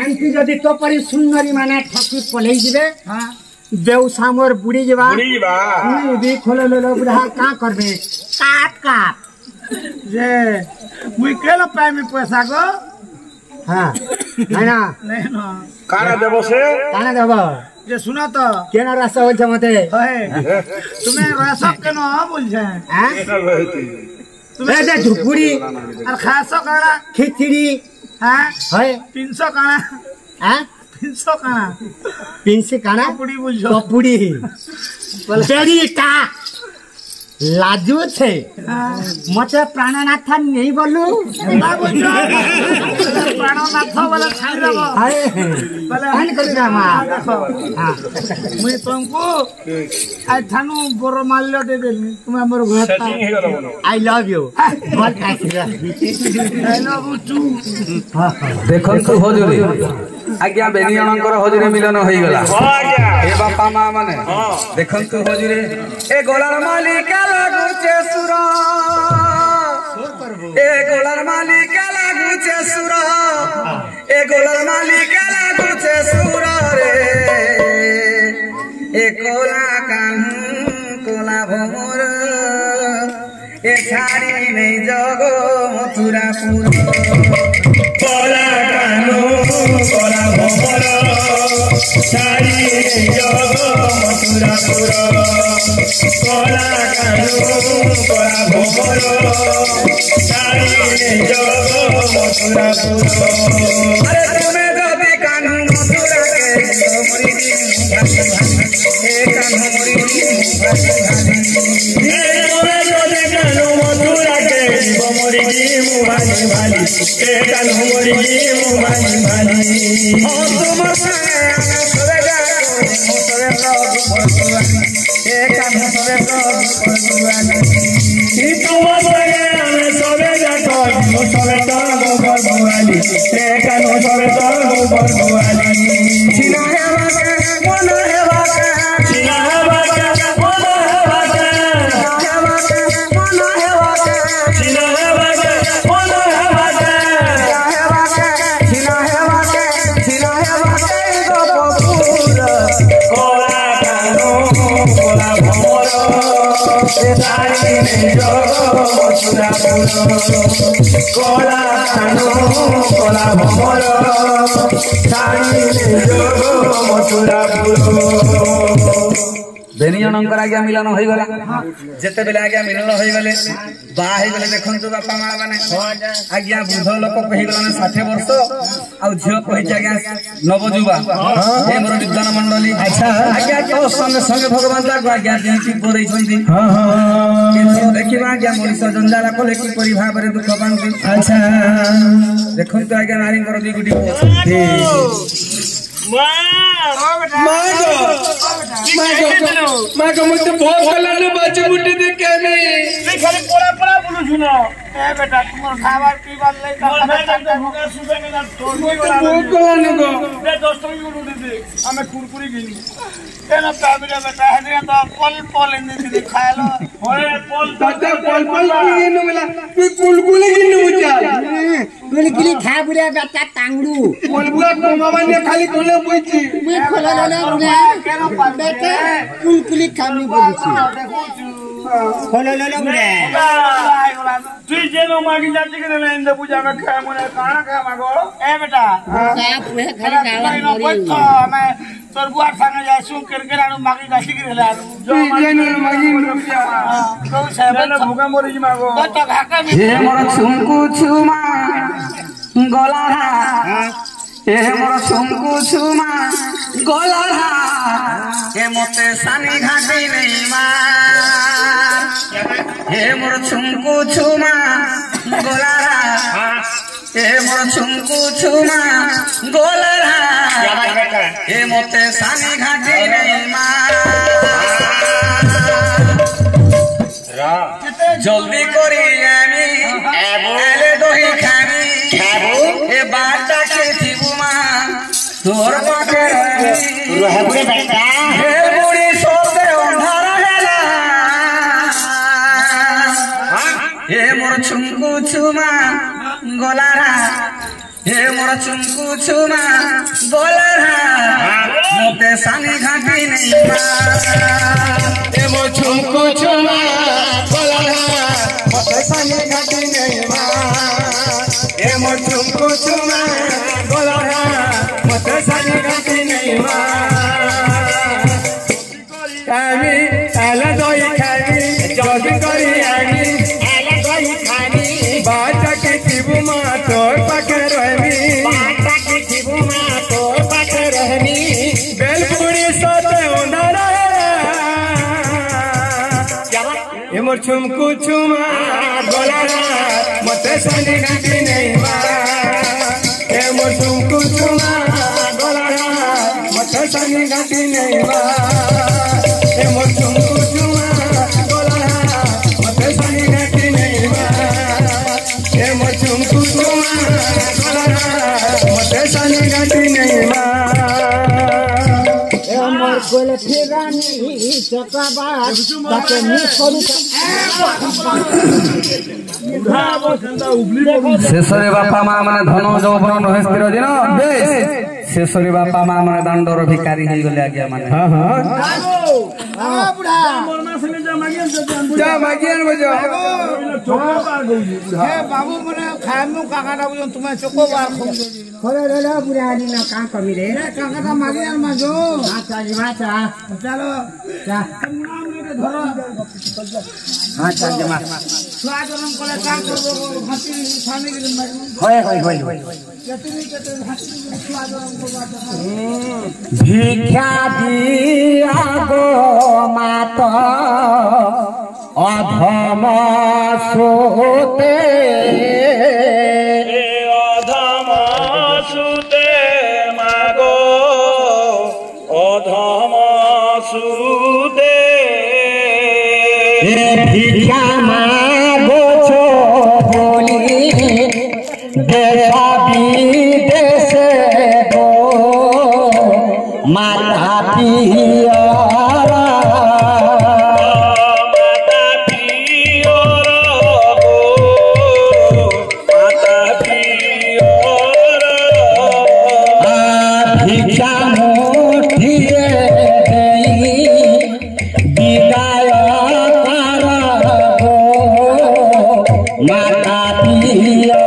[SPEAKER 3] एमपी जदि तो परी सुंदरी माने ठकी पलई जिवे
[SPEAKER 2] हां
[SPEAKER 3] बेउसा मोर बुढ़ी जवा
[SPEAKER 5] बुढ़ी बा
[SPEAKER 3] भी खोलो लो बुढ़ा का करबे काट काट
[SPEAKER 2] जे मुई केलो पाए में पैसा को
[SPEAKER 3] हां है ना
[SPEAKER 2] नहीं ना
[SPEAKER 5] काना देबो से
[SPEAKER 3] काना देब
[SPEAKER 2] जे सुनो तो
[SPEAKER 3] केना रास्ता हो जमते
[SPEAKER 2] है तुम्हें रसक के न बोल छे
[SPEAKER 3] हां
[SPEAKER 2] तुम्हें
[SPEAKER 3] दे झुपुड़ी
[SPEAKER 2] और खासो काना
[SPEAKER 3] खिचड़ी
[SPEAKER 2] हां
[SPEAKER 3] है
[SPEAKER 2] 300 काना
[SPEAKER 3] हां
[SPEAKER 2] 300 काना
[SPEAKER 3] पिंसी काना
[SPEAKER 2] पुड़ी बोल छो
[SPEAKER 3] कपुड़ी बेरी का लाजू छे मते प्राणनाथ नहीं बोलू
[SPEAKER 2] ना बोल छो प्राणनाथ वाला खाई देबो
[SPEAKER 3] अरे
[SPEAKER 2] बोले
[SPEAKER 3] हन कर रामा हां
[SPEAKER 2] मुई तुमको आई थानु बोरो माल्य दे देली तुम हमर घर
[SPEAKER 5] सेटिंग हे गलो
[SPEAKER 3] आई लव यू बोल कासी
[SPEAKER 2] आई लव यू टू
[SPEAKER 1] देखंतु हजूरी आज्ञा बेनियनकर हजूरी मिलन होई गला
[SPEAKER 5] हां आज्ञा
[SPEAKER 1] ए बापा मां माने देखंतु हजूरी ए गोलार मालिका लागुचे सुर ए गोलार मालिका लागुचे सुर ए गोलार मालिका लागुचे सुर रे ए कोला कान्हू कोला भोमर ए छाड़ी नहीं जगो मथुरापुर
[SPEAKER 5] कोला कानो कोला भोमर सारी जग मथुरापुर कोला कानो कोला भोमर सारी जग मथुरापुर
[SPEAKER 1] अरे तुम्हें जदि कान्हू मथुरा के मोरी ए कान्हू मोरी
[SPEAKER 5] कानो मथुरा के मोरी मुहानी भाली ए कानो मोरी मुहानी भाली
[SPEAKER 1] तुम संगे आने सवेगा मोसवे लोग परसुआनी ए कान्हू सवे लोग परसुआनी
[SPEAKER 5] तुम संगे आने सवेगा तो सवे तो बरबुआली ए कानो सवे तो बरबुआली
[SPEAKER 1] छिना है वाके मन है वाके
[SPEAKER 5] छिना बाका मन बाका
[SPEAKER 1] मन है वाके
[SPEAKER 5] छिना बाका मन बाका
[SPEAKER 1] छिना है वाके गोपपुर
[SPEAKER 5] कोला कानो कोला भोमर सारी जग मथुरापुर कोला कानो कोला भोमर सारी जग मथुरापुर
[SPEAKER 1] बेनियनकर आज्ञा मिलन होई गला जेते बेले आज्ञा मिलन होई गले बा होई गले देखंतु बापा मां माने आज्ञा बुढ़ लोक कहि गलाने 60 वर्ष आ झियो कहि आज्ञा नवजुवा हे मोर विद्वान मंडली अच्छा आज्ञा तो संगे संगे भगवान ता आज्ञा देती बोरै छंती हां हां केथरो देखिबा आज्ञा मनीष जंजाला कोले की परि भाबरे दुख पांती अच्छा देखंतु आज्ञा नारी कर दी गुडी
[SPEAKER 6] मागो मते बहुत कलाने बाजे मुट्ठी दे के में
[SPEAKER 2] खाली पोड़ा पोड़ा बोलू सुनो ए बेटा तुमर खाবার पीবার लई का भूखा सुबह में ना तोड़नी वाला
[SPEAKER 6] बहुत कलाने गो
[SPEAKER 2] बे दोस्तों की गुरु दे हमें कुरकुरी गिनी केना ताबरे बेटा है तो पल पल इन दे खायलो होए पल
[SPEAKER 6] दादा पल पल की नु मिला कोई कुलकुली की नु चाल
[SPEAKER 3] गुलगुली खा बुढ़ा बेटा टांगड़ू
[SPEAKER 6] कुलबुआ को मामा ने खाली कोले पोची
[SPEAKER 3] मैं खोलो लो बुढ़ा बेटा कुलकुली खानी बोलছি खोलो लो बुढ़ा
[SPEAKER 2] তুই যেন মাগি যাচ্ছি কেন ইন্দে পূজা মে খায় মনে কানা খায় মাগো এ বেটা
[SPEAKER 3] का पुए खाली गावा
[SPEAKER 2] আমি তোর বুয়ার সঙ্গে যাইছু কেরকের আনু মাগি যাচ্ছি কি রে আনু
[SPEAKER 6] जेन मागी रुपया
[SPEAKER 2] তো সাহেব ভুকা মরিছি মাগো তো ঘাকা
[SPEAKER 1] हे मोर छुमकु छुमा गलाहा हे मोर छुमकु छुमा गलाहा हे मोते सानी घाटी नहीं मा हे मोर छुमकु छुमा गलाहा हे मोर छुमकु छुमा गलाहा हे मोते सानी घाटी नहीं मा जल्दी करी আমি এলে দহি খাবি এ বাটা খেতিবু মা তোর পাখে
[SPEAKER 3] रहबे बेटा
[SPEAKER 1] হে বুড়ি সবে অন্ধার হেলা হে মোর ছুমকু ছুমা গলারা हे मोर चुमकु छुमा बोलरा मोते सानी घाटी नहीं
[SPEAKER 6] हे मोर चुमकु छुमा बोलरा मोते सानी घाटी नहीं हे मोर चुमकु छुमा बोलरा मोते सानी घाटी नहीं खावी आला दही खावी जल्दी करी आनी आला दही खावी बाटा के जीवु मा तोर पाखे रहमी बाटा के जीवु मा तोर पाखे रहमी बेलपुरी सोते उंडारा ये मोर चुमकु छुमा बोलारा मते सानी घाटी नहीं ये मोर चुमकु छुमा बोलारा मते सानी घाटी नहीं हे मोर चुमकु छुमा बोलरा मते सानी घाटी नहीं हे मोर चुमकु छुमा बोलरा मते सानी घाटी नहीं
[SPEAKER 3] हे मोर गोल फिरानी चकाबाज ताके नी करू
[SPEAKER 1] शेषरे बापा माँ माने धन जौवन रहे स्थिर दिन शेषरे बापा माँ माने दंडर भिकारी हो गले आज्ञा माने
[SPEAKER 6] हां हां
[SPEAKER 3] बुढ़ा
[SPEAKER 6] जा मागियान बजो
[SPEAKER 3] हे बाबू मने खामु काकाटा बुझन तुमे चकोबार खरे रे बुढ़ा नि ना का कमी रे काकाटा मागियान माजो अच्छा जी माचा चलो जा धरो हां चल जमा स्वागतम करे काम करबो हाथी सामने के होय भिक्षा दिया गो मात अधम सोते
[SPEAKER 4] अधम सुते मागो अधम सुते
[SPEAKER 3] भिक्षा मागो छो बोली देशा विदेश गो माता पिया भिक्षा मुठिए विदाय कर गो माता पिया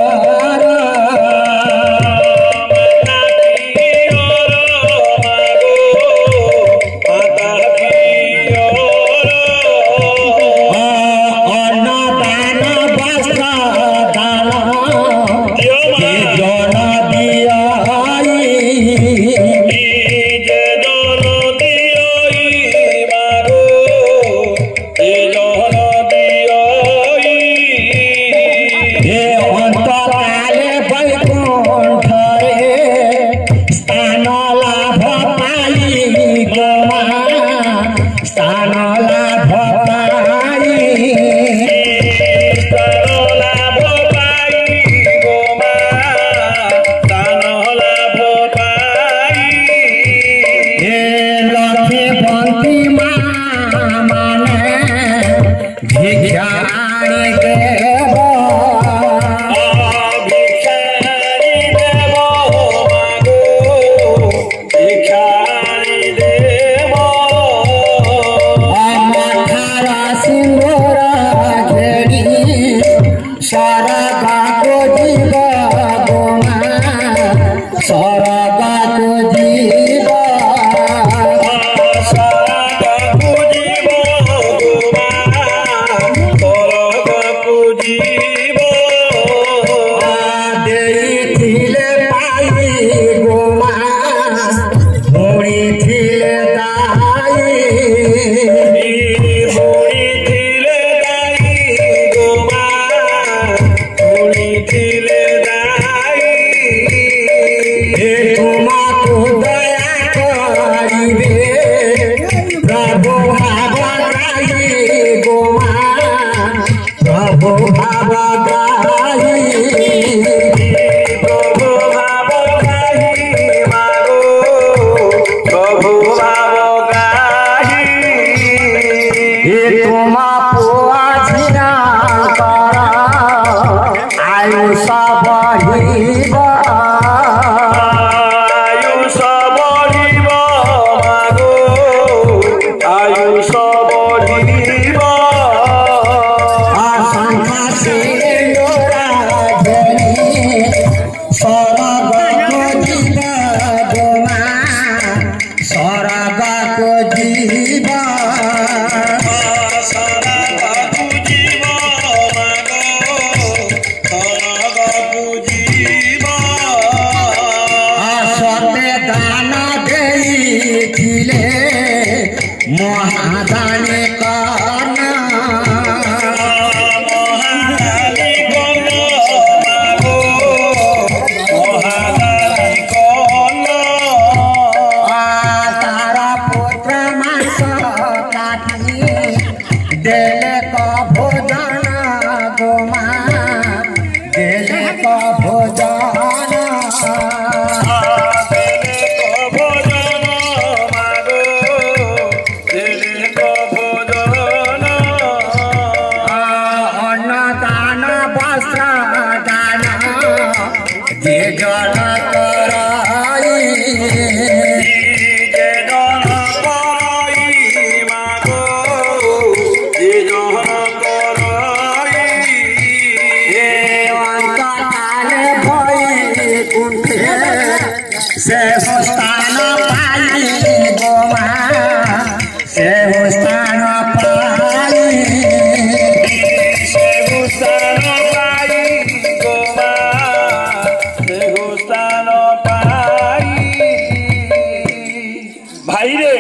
[SPEAKER 3] आयुष बढ़िबा
[SPEAKER 6] जीवा सते दाना देइथिले महादानी करना तारा पुत्र मांस काटी देले को भोजन गोमा देले को भोजन अन्नदान वस्त्र दान जे जन कराई से स्थान पाई गोमा से स्थान पाई
[SPEAKER 4] भाई रे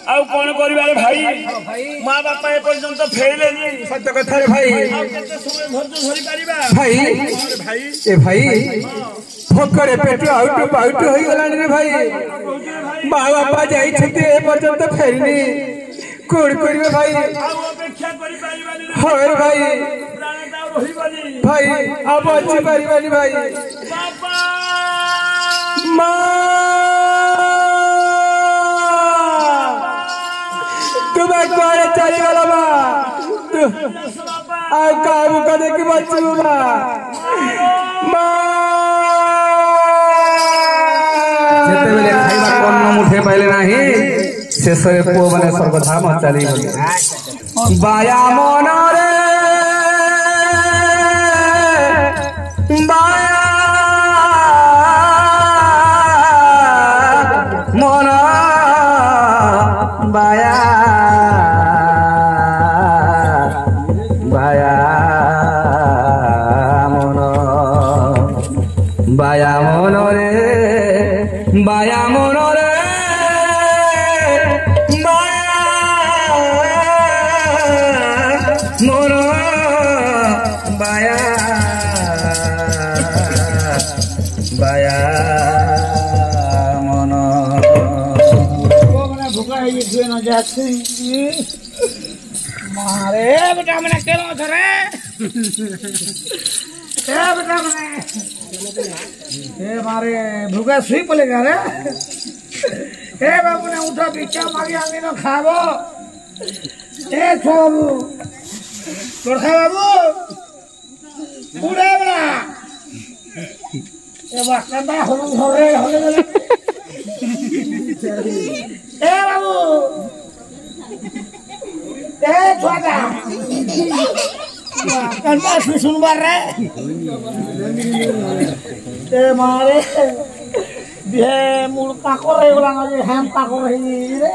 [SPEAKER 4] आउ कौन करिबारे भाई माँ बापा ए पर्यंत फेरेनी
[SPEAKER 6] सत्य कथा रे भाई
[SPEAKER 4] केते समय धैर्य धरि परिबा
[SPEAKER 6] भाई
[SPEAKER 4] भाई
[SPEAKER 6] ए भाई भोकरे पेट आउट पाउट होई गलानी रे भाई माँ बापा जाई छते ए पर्यंत फेरनी कोड़ करिवे भाई
[SPEAKER 4] आउ अपेक्षा करि परिबानी
[SPEAKER 6] होर भाई
[SPEAKER 4] प्राणता रहिबानी
[SPEAKER 6] भाई अब अच्छी परिवानी भाई
[SPEAKER 4] बापा
[SPEAKER 6] माँ तुम्हें कौन चली वाला माँ आ काम करने की बच्ची माँ
[SPEAKER 1] ଯେତେବେଳେ ଖାଇବା କର୍ଣ୍ଣ ମୁଠେ ପାଇଲେ ନାହିଁ ଶେଷରେ ପୁଅମାନେ ସ୍ୱର୍ଗଧାମ ଚାଲିଗଲେ ବାୟା ମନରେ ବାୟା ମନ ବାୟା ବାୟା ମନ ବାୟା ମନରେ বায়া মনরে মন বায়া বায়া মন
[SPEAKER 2] भूखा है ये न जाते मारे बेटा मैंने केलो धरे ए बेटा मैंने ए मारे भूखा सुई पड़ेगा रे ए बाबू ने उठा पीछा मारी आगे न खाबो ए बाबू तोड़खा बाबू उड़े बड़ा ए बाकंदा होलो धरे होले ए बाबू ए छोटा कंटा सुनबार रे ए मारे बिहे मूल काको रे गला जे हम काको रे रे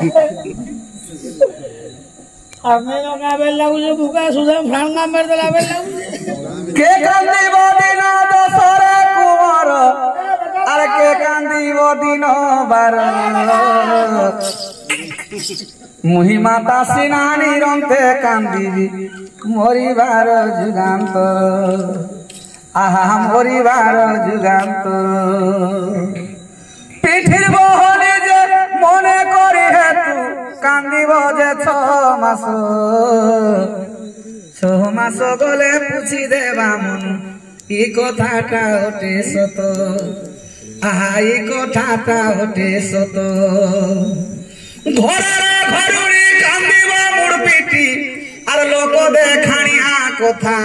[SPEAKER 2] हमने न का बेल लागु जे भूका सुधा फ्रांगा मार देला बेल लागु
[SPEAKER 1] কে কান্দিব দিন দশরে কুমার আর কে কান্দিব দিন বার মুহি মাতা সিনানি রন্তে কান্দিবি মরিবার যুগান্তর আহা মরিবার যুগান্তর পিঠির বহনে যে মনে করি হেতু কান্দিব যে 6 মাস 6 মাস গলে পুছি দেবা মন এই কথাটা ওঠে সত আহা এই কথাটা ওঠে সত ঘোড়ার ঘরুড়ি কান্দিব মুড় পিটি আর লোক দেখানিয়া কথা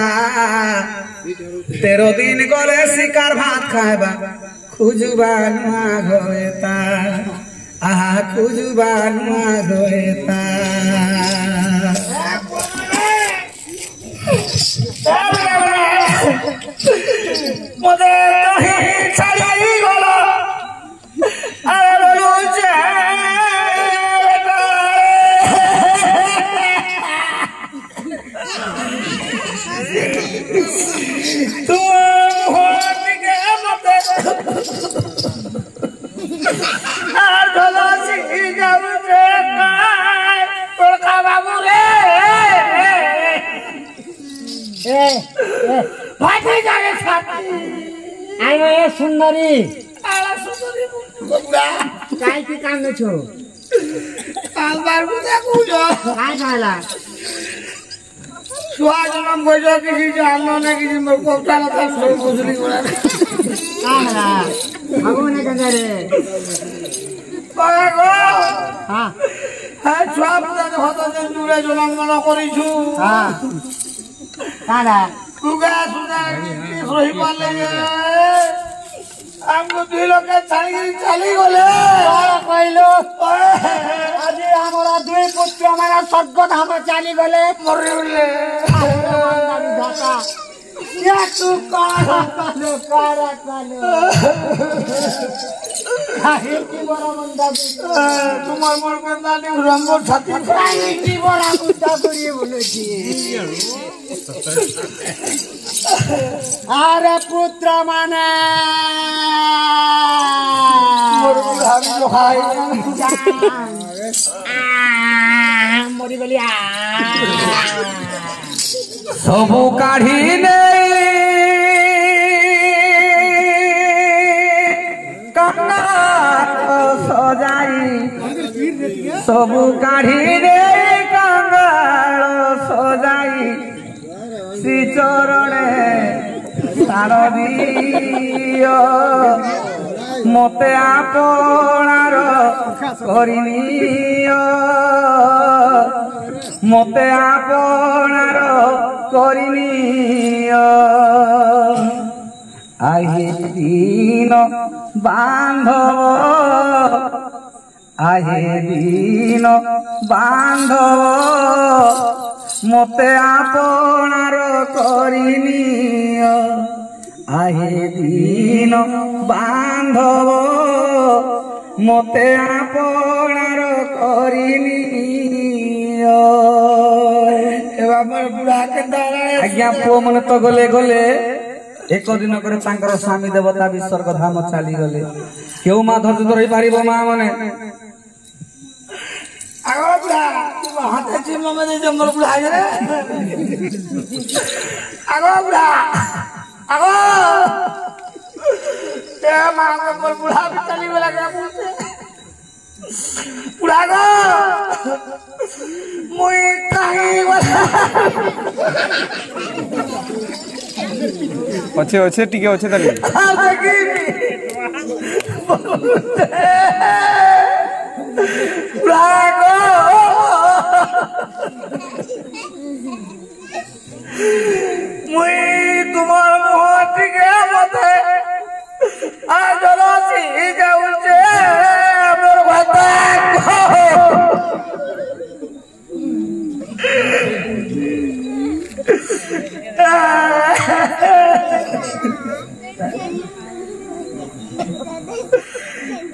[SPEAKER 1] 13 দিন গলে শিকার ভাত খাইবা খুঁজবা নুয়া ঘরেতা আহা খুঁজবা নুয়া ঘরেতা
[SPEAKER 2] মদে কহি ছাড়াই গলা আর বলুছে বেটা
[SPEAKER 3] आयो ए सुंदरी
[SPEAKER 2] आला सुंदरी बुढ़ा
[SPEAKER 3] काय की काम न छो
[SPEAKER 2] कालबार बुझा कुजो
[SPEAKER 3] काय झाला
[SPEAKER 2] स्वागतम गोजो किसी जानलो ने किसी मोकोटा न था सो बुझली बोला
[SPEAKER 3] काहला भगवान के रे
[SPEAKER 2] बागो
[SPEAKER 3] हां
[SPEAKER 2] হ্যাঁ সব হতে দূরে জনগণ করিছু
[SPEAKER 3] हां काला
[SPEAKER 2] কুগা সুদা রহি পারলে আমগো দুই লোকে ছাড়ি চালি গলে
[SPEAKER 3] कौन कहलो आज हमरा दुई पुत्र हमारा स्वर्ग धाम चली गले
[SPEAKER 2] মরে উঠলে
[SPEAKER 3] जाता या तू कालो काहे की बड़ा बंदा
[SPEAKER 2] তোমার মন করদানি রঙ্গর ছাতি
[SPEAKER 3] काहे की बड़ा बंदा करिए बोले जी अरे पुत्र माने
[SPEAKER 2] মোর ভাবি লোহাই
[SPEAKER 3] मरी गली
[SPEAKER 1] सबु काढ़ी ने सजाई सबु काढ़ी ने कंगाल सजाई श्री चरणे शारदीय मते आपणार करिनियो मते आपणार करिनियो आहे दीन बांधव आहे दीन बांधव मते आपणार करिनियो आहे दीन बांधव मते आपणार करिनियो आज्ञा पुओ मन तो गले गले एक दिन करे तांकर स्वामी देवता विसर्ग धाम चली गले केउ मा धर धरि पारिबो मा माने
[SPEAKER 2] আগো বুড়া তুমি হাতে চিম মানে জঙ্গল বুড়া রে আগো বুড়া আগো তে মা আমার বুড়া চলি গলা কে বলছে বুড়া গো মুই কাহি বলা
[SPEAKER 6] अच्छे अच्छे टिके अच्छे ताली
[SPEAKER 2] মুই তোমার মুহ টিকে মতে আজ রাশি যাউছে আমার ভাতা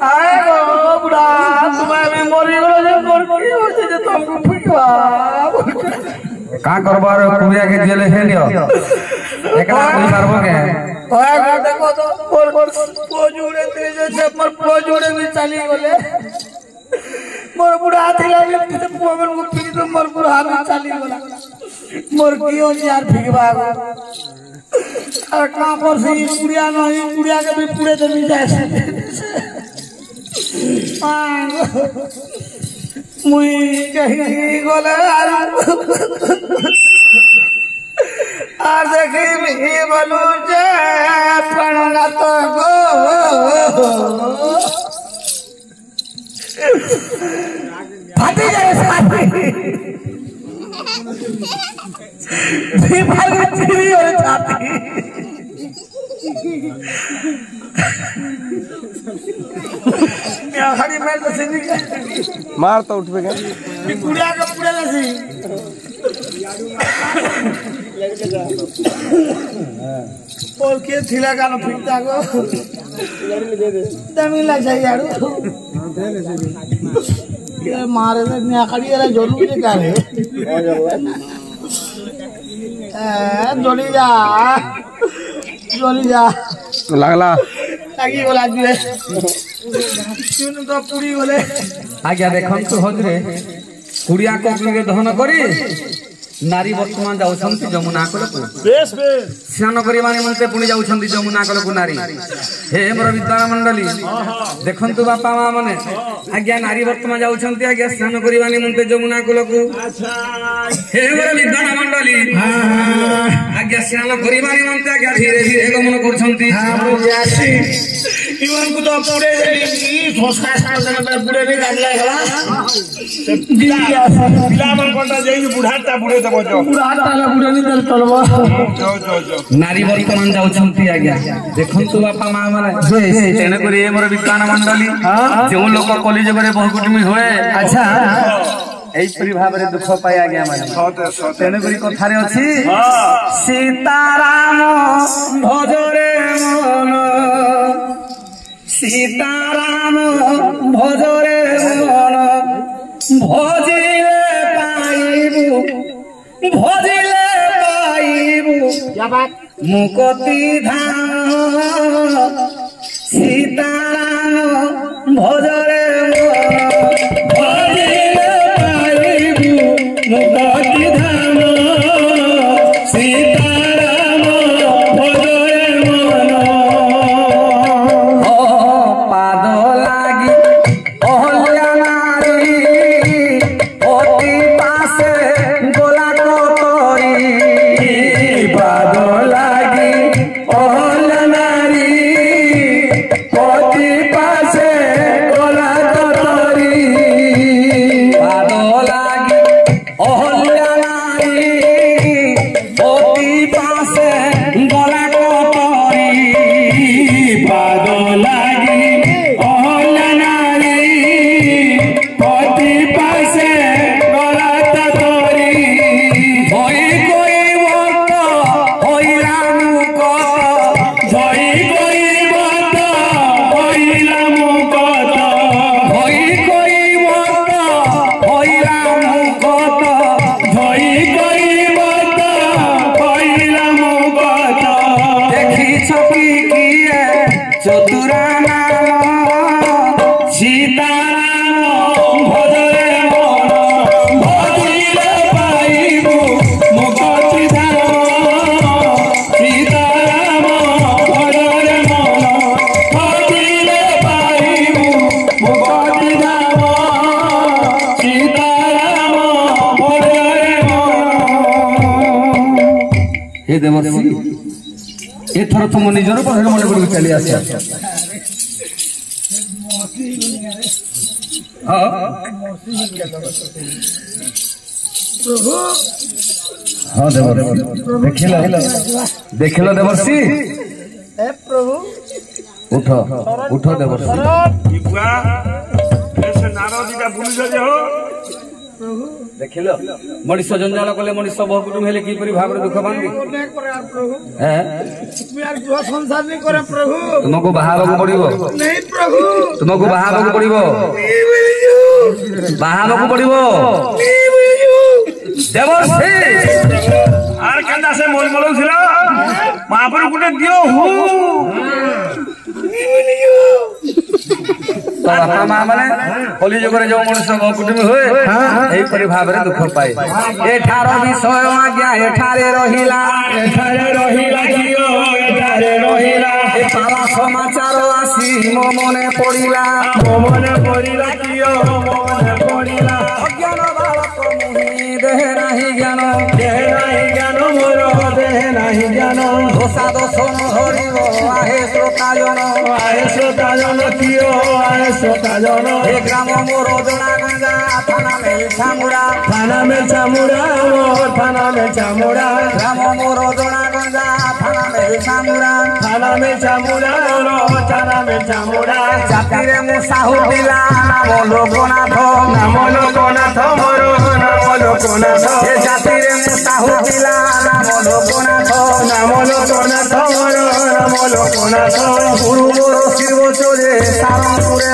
[SPEAKER 2] आए गो बुढ़ा तुम्हें भी मरी गलो जे मोर की होছে যে तुमको फुटवा
[SPEAKER 1] का करबार कुबिया के दिले हे लियो एकला कोई पारबो के
[SPEAKER 2] ओए गो देखो तो पो जोड़े तेरे जे पर पो जोड़े भी चली गले मोर बुढ़ा थिला ले पो मन को फिर तो मोर बुढ़ा भी चली गला मोर की हो यार फिगवा गो और कहां पर से कुड़िया नहीं कुड़िया के भी पूरे तो नहीं जाए मुई कहीं गले আর দেখি বলু যে প্রাণনা তো গো ফাটি যায় সাথে বিভাগ চিরি হয়ে ছাতি খালি মেল তো সিনি
[SPEAKER 6] मार तो उठबे के
[SPEAKER 2] कुड़िया के पूरे लसी और के थिला कानो फिरता गो दमी लग जाई यारू के मारे ने नाकड़ी वाला जरूर के करे जली जा
[SPEAKER 6] लागला
[SPEAKER 2] लागी बोला दिए सुन तो पूरी बोले
[SPEAKER 1] आज्ञा देखन तो हजरे कुड़िया को के दहन करी नारी वर्तमान जाउछन्ति जमुना कूलकु
[SPEAKER 4] बेस बेस
[SPEAKER 1] स्नान करिबा निमंते पुणी जाउछन्ति जमुना कूलकु नारी हे मोर विद्वान मंडली देखंतु बापा मां माने आज्ञा नारी वर्तमान जाउछन्ति आज्ञा स्नान करिबा निमंते जमुना कूलकु
[SPEAKER 4] अच्छा
[SPEAKER 1] हे मोर विद्वान मंडली आज्ञा स्नान करिबा निमंते आज्ञा धीरे धीरे गमन करछन्ति
[SPEAKER 2] इवन को तो पूरे संस्कार से पूरे भी गाड़ला है
[SPEAKER 4] पिला मन कोटा जेई बुढ़ाटा बुढ़े देबो जो
[SPEAKER 1] नारी वर्तमान जाउछन्ति आज्ञा देखंतु बापा मां माने तेने करी ए मोर विद्वान मंडली जो लोक कॉलेज रे बहु कुटुमी होए अच्छा एई परि भाव रे दुख पाए आज्ञा माने तेने करी कथा रे अछि सीताराम भजरे मन सीताराम भजरे मन भजिले पाइबु भजिले पाइबु
[SPEAKER 3] क्या बात
[SPEAKER 1] मुक्ति धाम सीताराम भजरे मन भजिले पाइबु मुक्ति धाम सीताराम भजरे मन पाद लागी अहल्या नारी अति पासे गोला कोतरी पाद लागी अहल्या नारी अति पासे गोला कोतरी पाद लागी अहल्या नारी अति पासे गोला कोतरी पाद लागी अहल्या नारी पति पासे गला तरी भई कोई मत होइला मुक भई कोई मत होइला मुक भई कोई मत होइला मुक भई कोई मत होइला मुक देखी छपी किए चतुरा सीताराम भजरे मन भजिले पाइबु मुक्ति धाम सीताराम भजरे मन भजिले पाइबु मुक्ति धाम सीताराम भजरे मन हे देवर्षि एथर तुम निजर पहले मन कर चली आस हाँ देवर्षि देखिल देवर्षि
[SPEAKER 3] प्रभु
[SPEAKER 1] उठ उठ देवर्षि
[SPEAKER 4] बुआ ऐसे नारदी का बुली जे हो
[SPEAKER 1] देखिल मनीष जंजाल कले मनीष बहु कुटुम हेले किपरि भाव रे दुख बांधी
[SPEAKER 3] संसार नहीं करे प्रभु
[SPEAKER 1] तुमको बाहाबक पड़िबो
[SPEAKER 3] नहीं प्रभु
[SPEAKER 1] तुमको बाहाबक पड़िबो बाहाबक पड़िबो देवर्षि
[SPEAKER 4] आर केंदा से मोल मोल छिला महापुर गुटे दियो हु
[SPEAKER 1] तो बापा मां माने होली जगरे जो मनुष्य बहु कुटुम होए एई परि भाव रे दुख पाए एठार विषय आज्ञा एठारे रहिला
[SPEAKER 4] जियो एठारे रहिला
[SPEAKER 1] ए पारा समाचार आसी मो मने पड़िला
[SPEAKER 4] कियो मने पड़िला
[SPEAKER 1] अज्ञान बालक मुहि देह नाही ज्ञान
[SPEAKER 4] मोर देह नाही ज्ञान
[SPEAKER 1] घोषा दोष न धरिबो आहे श्रोता जन
[SPEAKER 4] कियो आहे श्रोता जन
[SPEAKER 1] हे ग्राम मोर जणा गंगा थाना में छामुड़ा
[SPEAKER 4] थाना में चामुड़ा
[SPEAKER 1] ग्राम मोर जणा गंगा थाना में छामुड़ा जाति रे मु साहू पिला नाम लोकनाथ
[SPEAKER 4] मोर नाम लोकनाथ
[SPEAKER 1] हे जाति रे मु साहू पिला नाम लोकनाथ
[SPEAKER 4] मोर नाम लोकनाथ
[SPEAKER 1] गुरु मोर शिव चोरे सारंगपुरे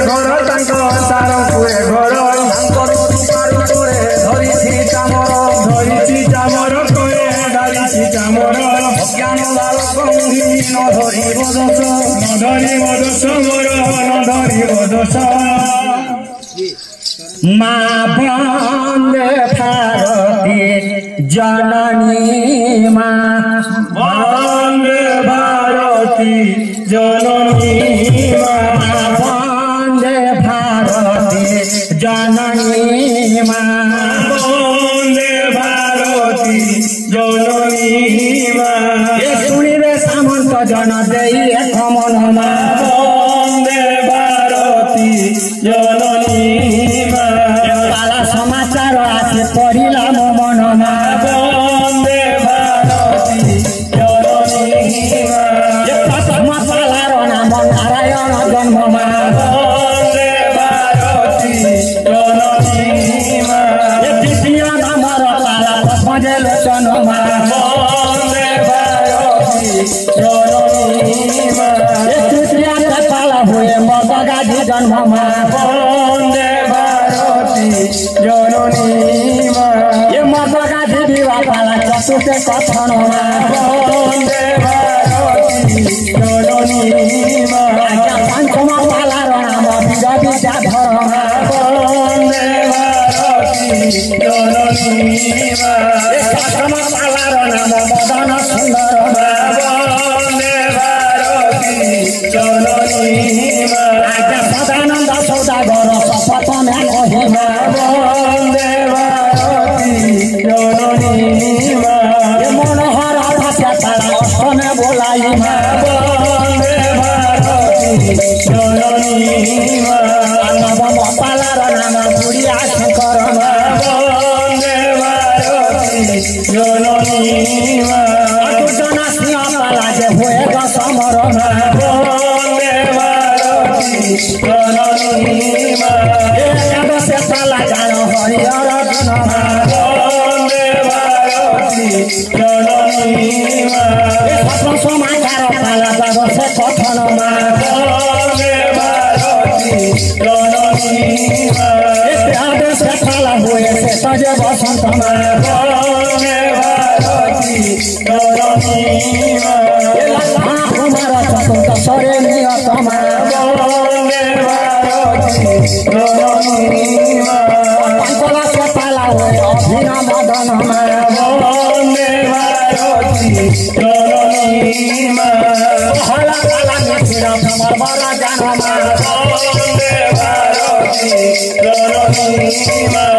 [SPEAKER 1] घर
[SPEAKER 4] तांको सारंगपुरे घर
[SPEAKER 1] तांकर चोरे धरिछि चामर
[SPEAKER 4] कोए धरिछि चामर
[SPEAKER 1] अज्ञान बालक मुहि न धरिब दोष
[SPEAKER 4] न धरिब दोष
[SPEAKER 1] मा बंदे फार
[SPEAKER 6] जननी माँ
[SPEAKER 5] वंदे भारती जननी माँ
[SPEAKER 6] वंदे भारती जननी माँ
[SPEAKER 5] वंदे भारती जननी माँ
[SPEAKER 6] ये सुनिबे सामंत जन देई एक मन माँ
[SPEAKER 5] वंदे भारती जननी माँ
[SPEAKER 6] काला समाचार आसे पढ़िला मो मन माँ
[SPEAKER 5] वंदे भारती जननी माँ
[SPEAKER 6] ये प्रथम पालार नाम नारायण जन्म माँ
[SPEAKER 5] वंदे भारती जननी माँ
[SPEAKER 6] ये द्वितीय नामर पाला पजे लोचन माँ
[SPEAKER 5] वंदे भारती जननी माँ
[SPEAKER 6] ये तृतीय पाला हुए मदगाजी जन्म माँ
[SPEAKER 5] वंदे भारती जननी माँ
[SPEAKER 6] ये मदगाजी विवाह पाला चतुर्थ कथन माँ
[SPEAKER 5] वंदे भारती जननी माँ
[SPEAKER 6] पंचम पालार नाम विजय विद्याधर माँ
[SPEAKER 5] वंदे भारती जननी माँ
[SPEAKER 6] प्रथम पालार नाम मदन सुंदर माँ
[SPEAKER 5] वंदे भारती जननी माँ
[SPEAKER 6] सदानंद सौदागर शपथ में कही माँ
[SPEAKER 5] वंदे भारती जननी माँ
[SPEAKER 6] ये मनोहर भाषा पाला अष्टमे बोलाई माँ
[SPEAKER 5] वंदे भारती जननी माँ
[SPEAKER 6] नवम पालार नाम बुढ़िया शंकर माँ
[SPEAKER 5] वंदे भारती जननी माँ
[SPEAKER 6] दुर्जना सिंह पाला जे हुए दशमर माँ
[SPEAKER 5] वंदे भारती जननी माँ
[SPEAKER 6] एकादश पाला जान हरिहर जन माँ
[SPEAKER 5] वंदे भारती जननी माँ
[SPEAKER 6] सप्तम समाचार पाला द्वादश कथन माँ
[SPEAKER 5] वंदे भारती जननी माँ
[SPEAKER 6] त्रयोदश पाला हुए से तजे बसंत माँ
[SPEAKER 5] वंदे भारती जननी माँ
[SPEAKER 6] लक्ष्मण कुमार चतुर्थ सरे नियत माँ
[SPEAKER 5] वंदे भारती जननी माँ
[SPEAKER 6] पंचदश पाला हुए अभिनव मदन माँ
[SPEAKER 5] वंदे भारती जननी माँ
[SPEAKER 6] हला पाला मिथिर भ्रमर बड़ा जान माँ
[SPEAKER 5] वंदे भारती जननी माँ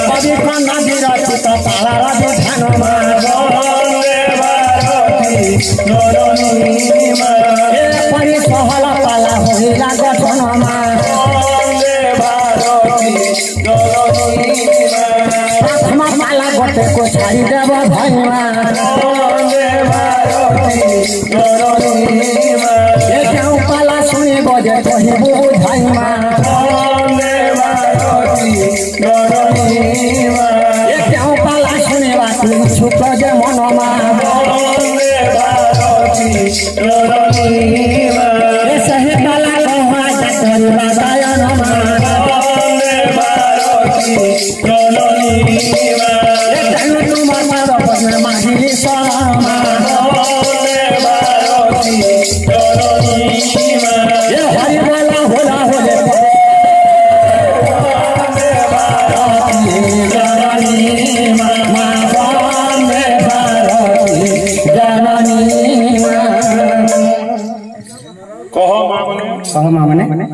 [SPEAKER 6] कवि कन्ना विरचित पाला रवि ध्यान माँ
[SPEAKER 5] वंदे भारती जननी माँ
[SPEAKER 6] परि सहल पाला होइला गठन माँ
[SPEAKER 5] वंदे भारती जननी माँ
[SPEAKER 6] प्रथम पाला गोटे को छाड़ी देव भई माँ
[SPEAKER 5] वंदे भारती जननी माँ
[SPEAKER 6] केउ पाला सुनि बजे कहिबु बुझाई माँ
[SPEAKER 5] वंदे भारती जननी माँ
[SPEAKER 6] केउ पाला सुनिबा इच्छुक जे मन माँ
[SPEAKER 5] वंदे भारती जननी माँ
[SPEAKER 6] सही पाला कहवा जातरी बादायन माँ
[SPEAKER 5] वंदे भारती जननी माँ
[SPEAKER 6] तेनु तुमार मार पद्म माहिली सरमा
[SPEAKER 5] वंदे भारती जननी माँ
[SPEAKER 6] हरि बोला होला होले
[SPEAKER 5] वंदे भारती
[SPEAKER 6] जननी माँ वंदे भारती जननी माँ
[SPEAKER 5] कहो माँ मने
[SPEAKER 6] कह माँ मने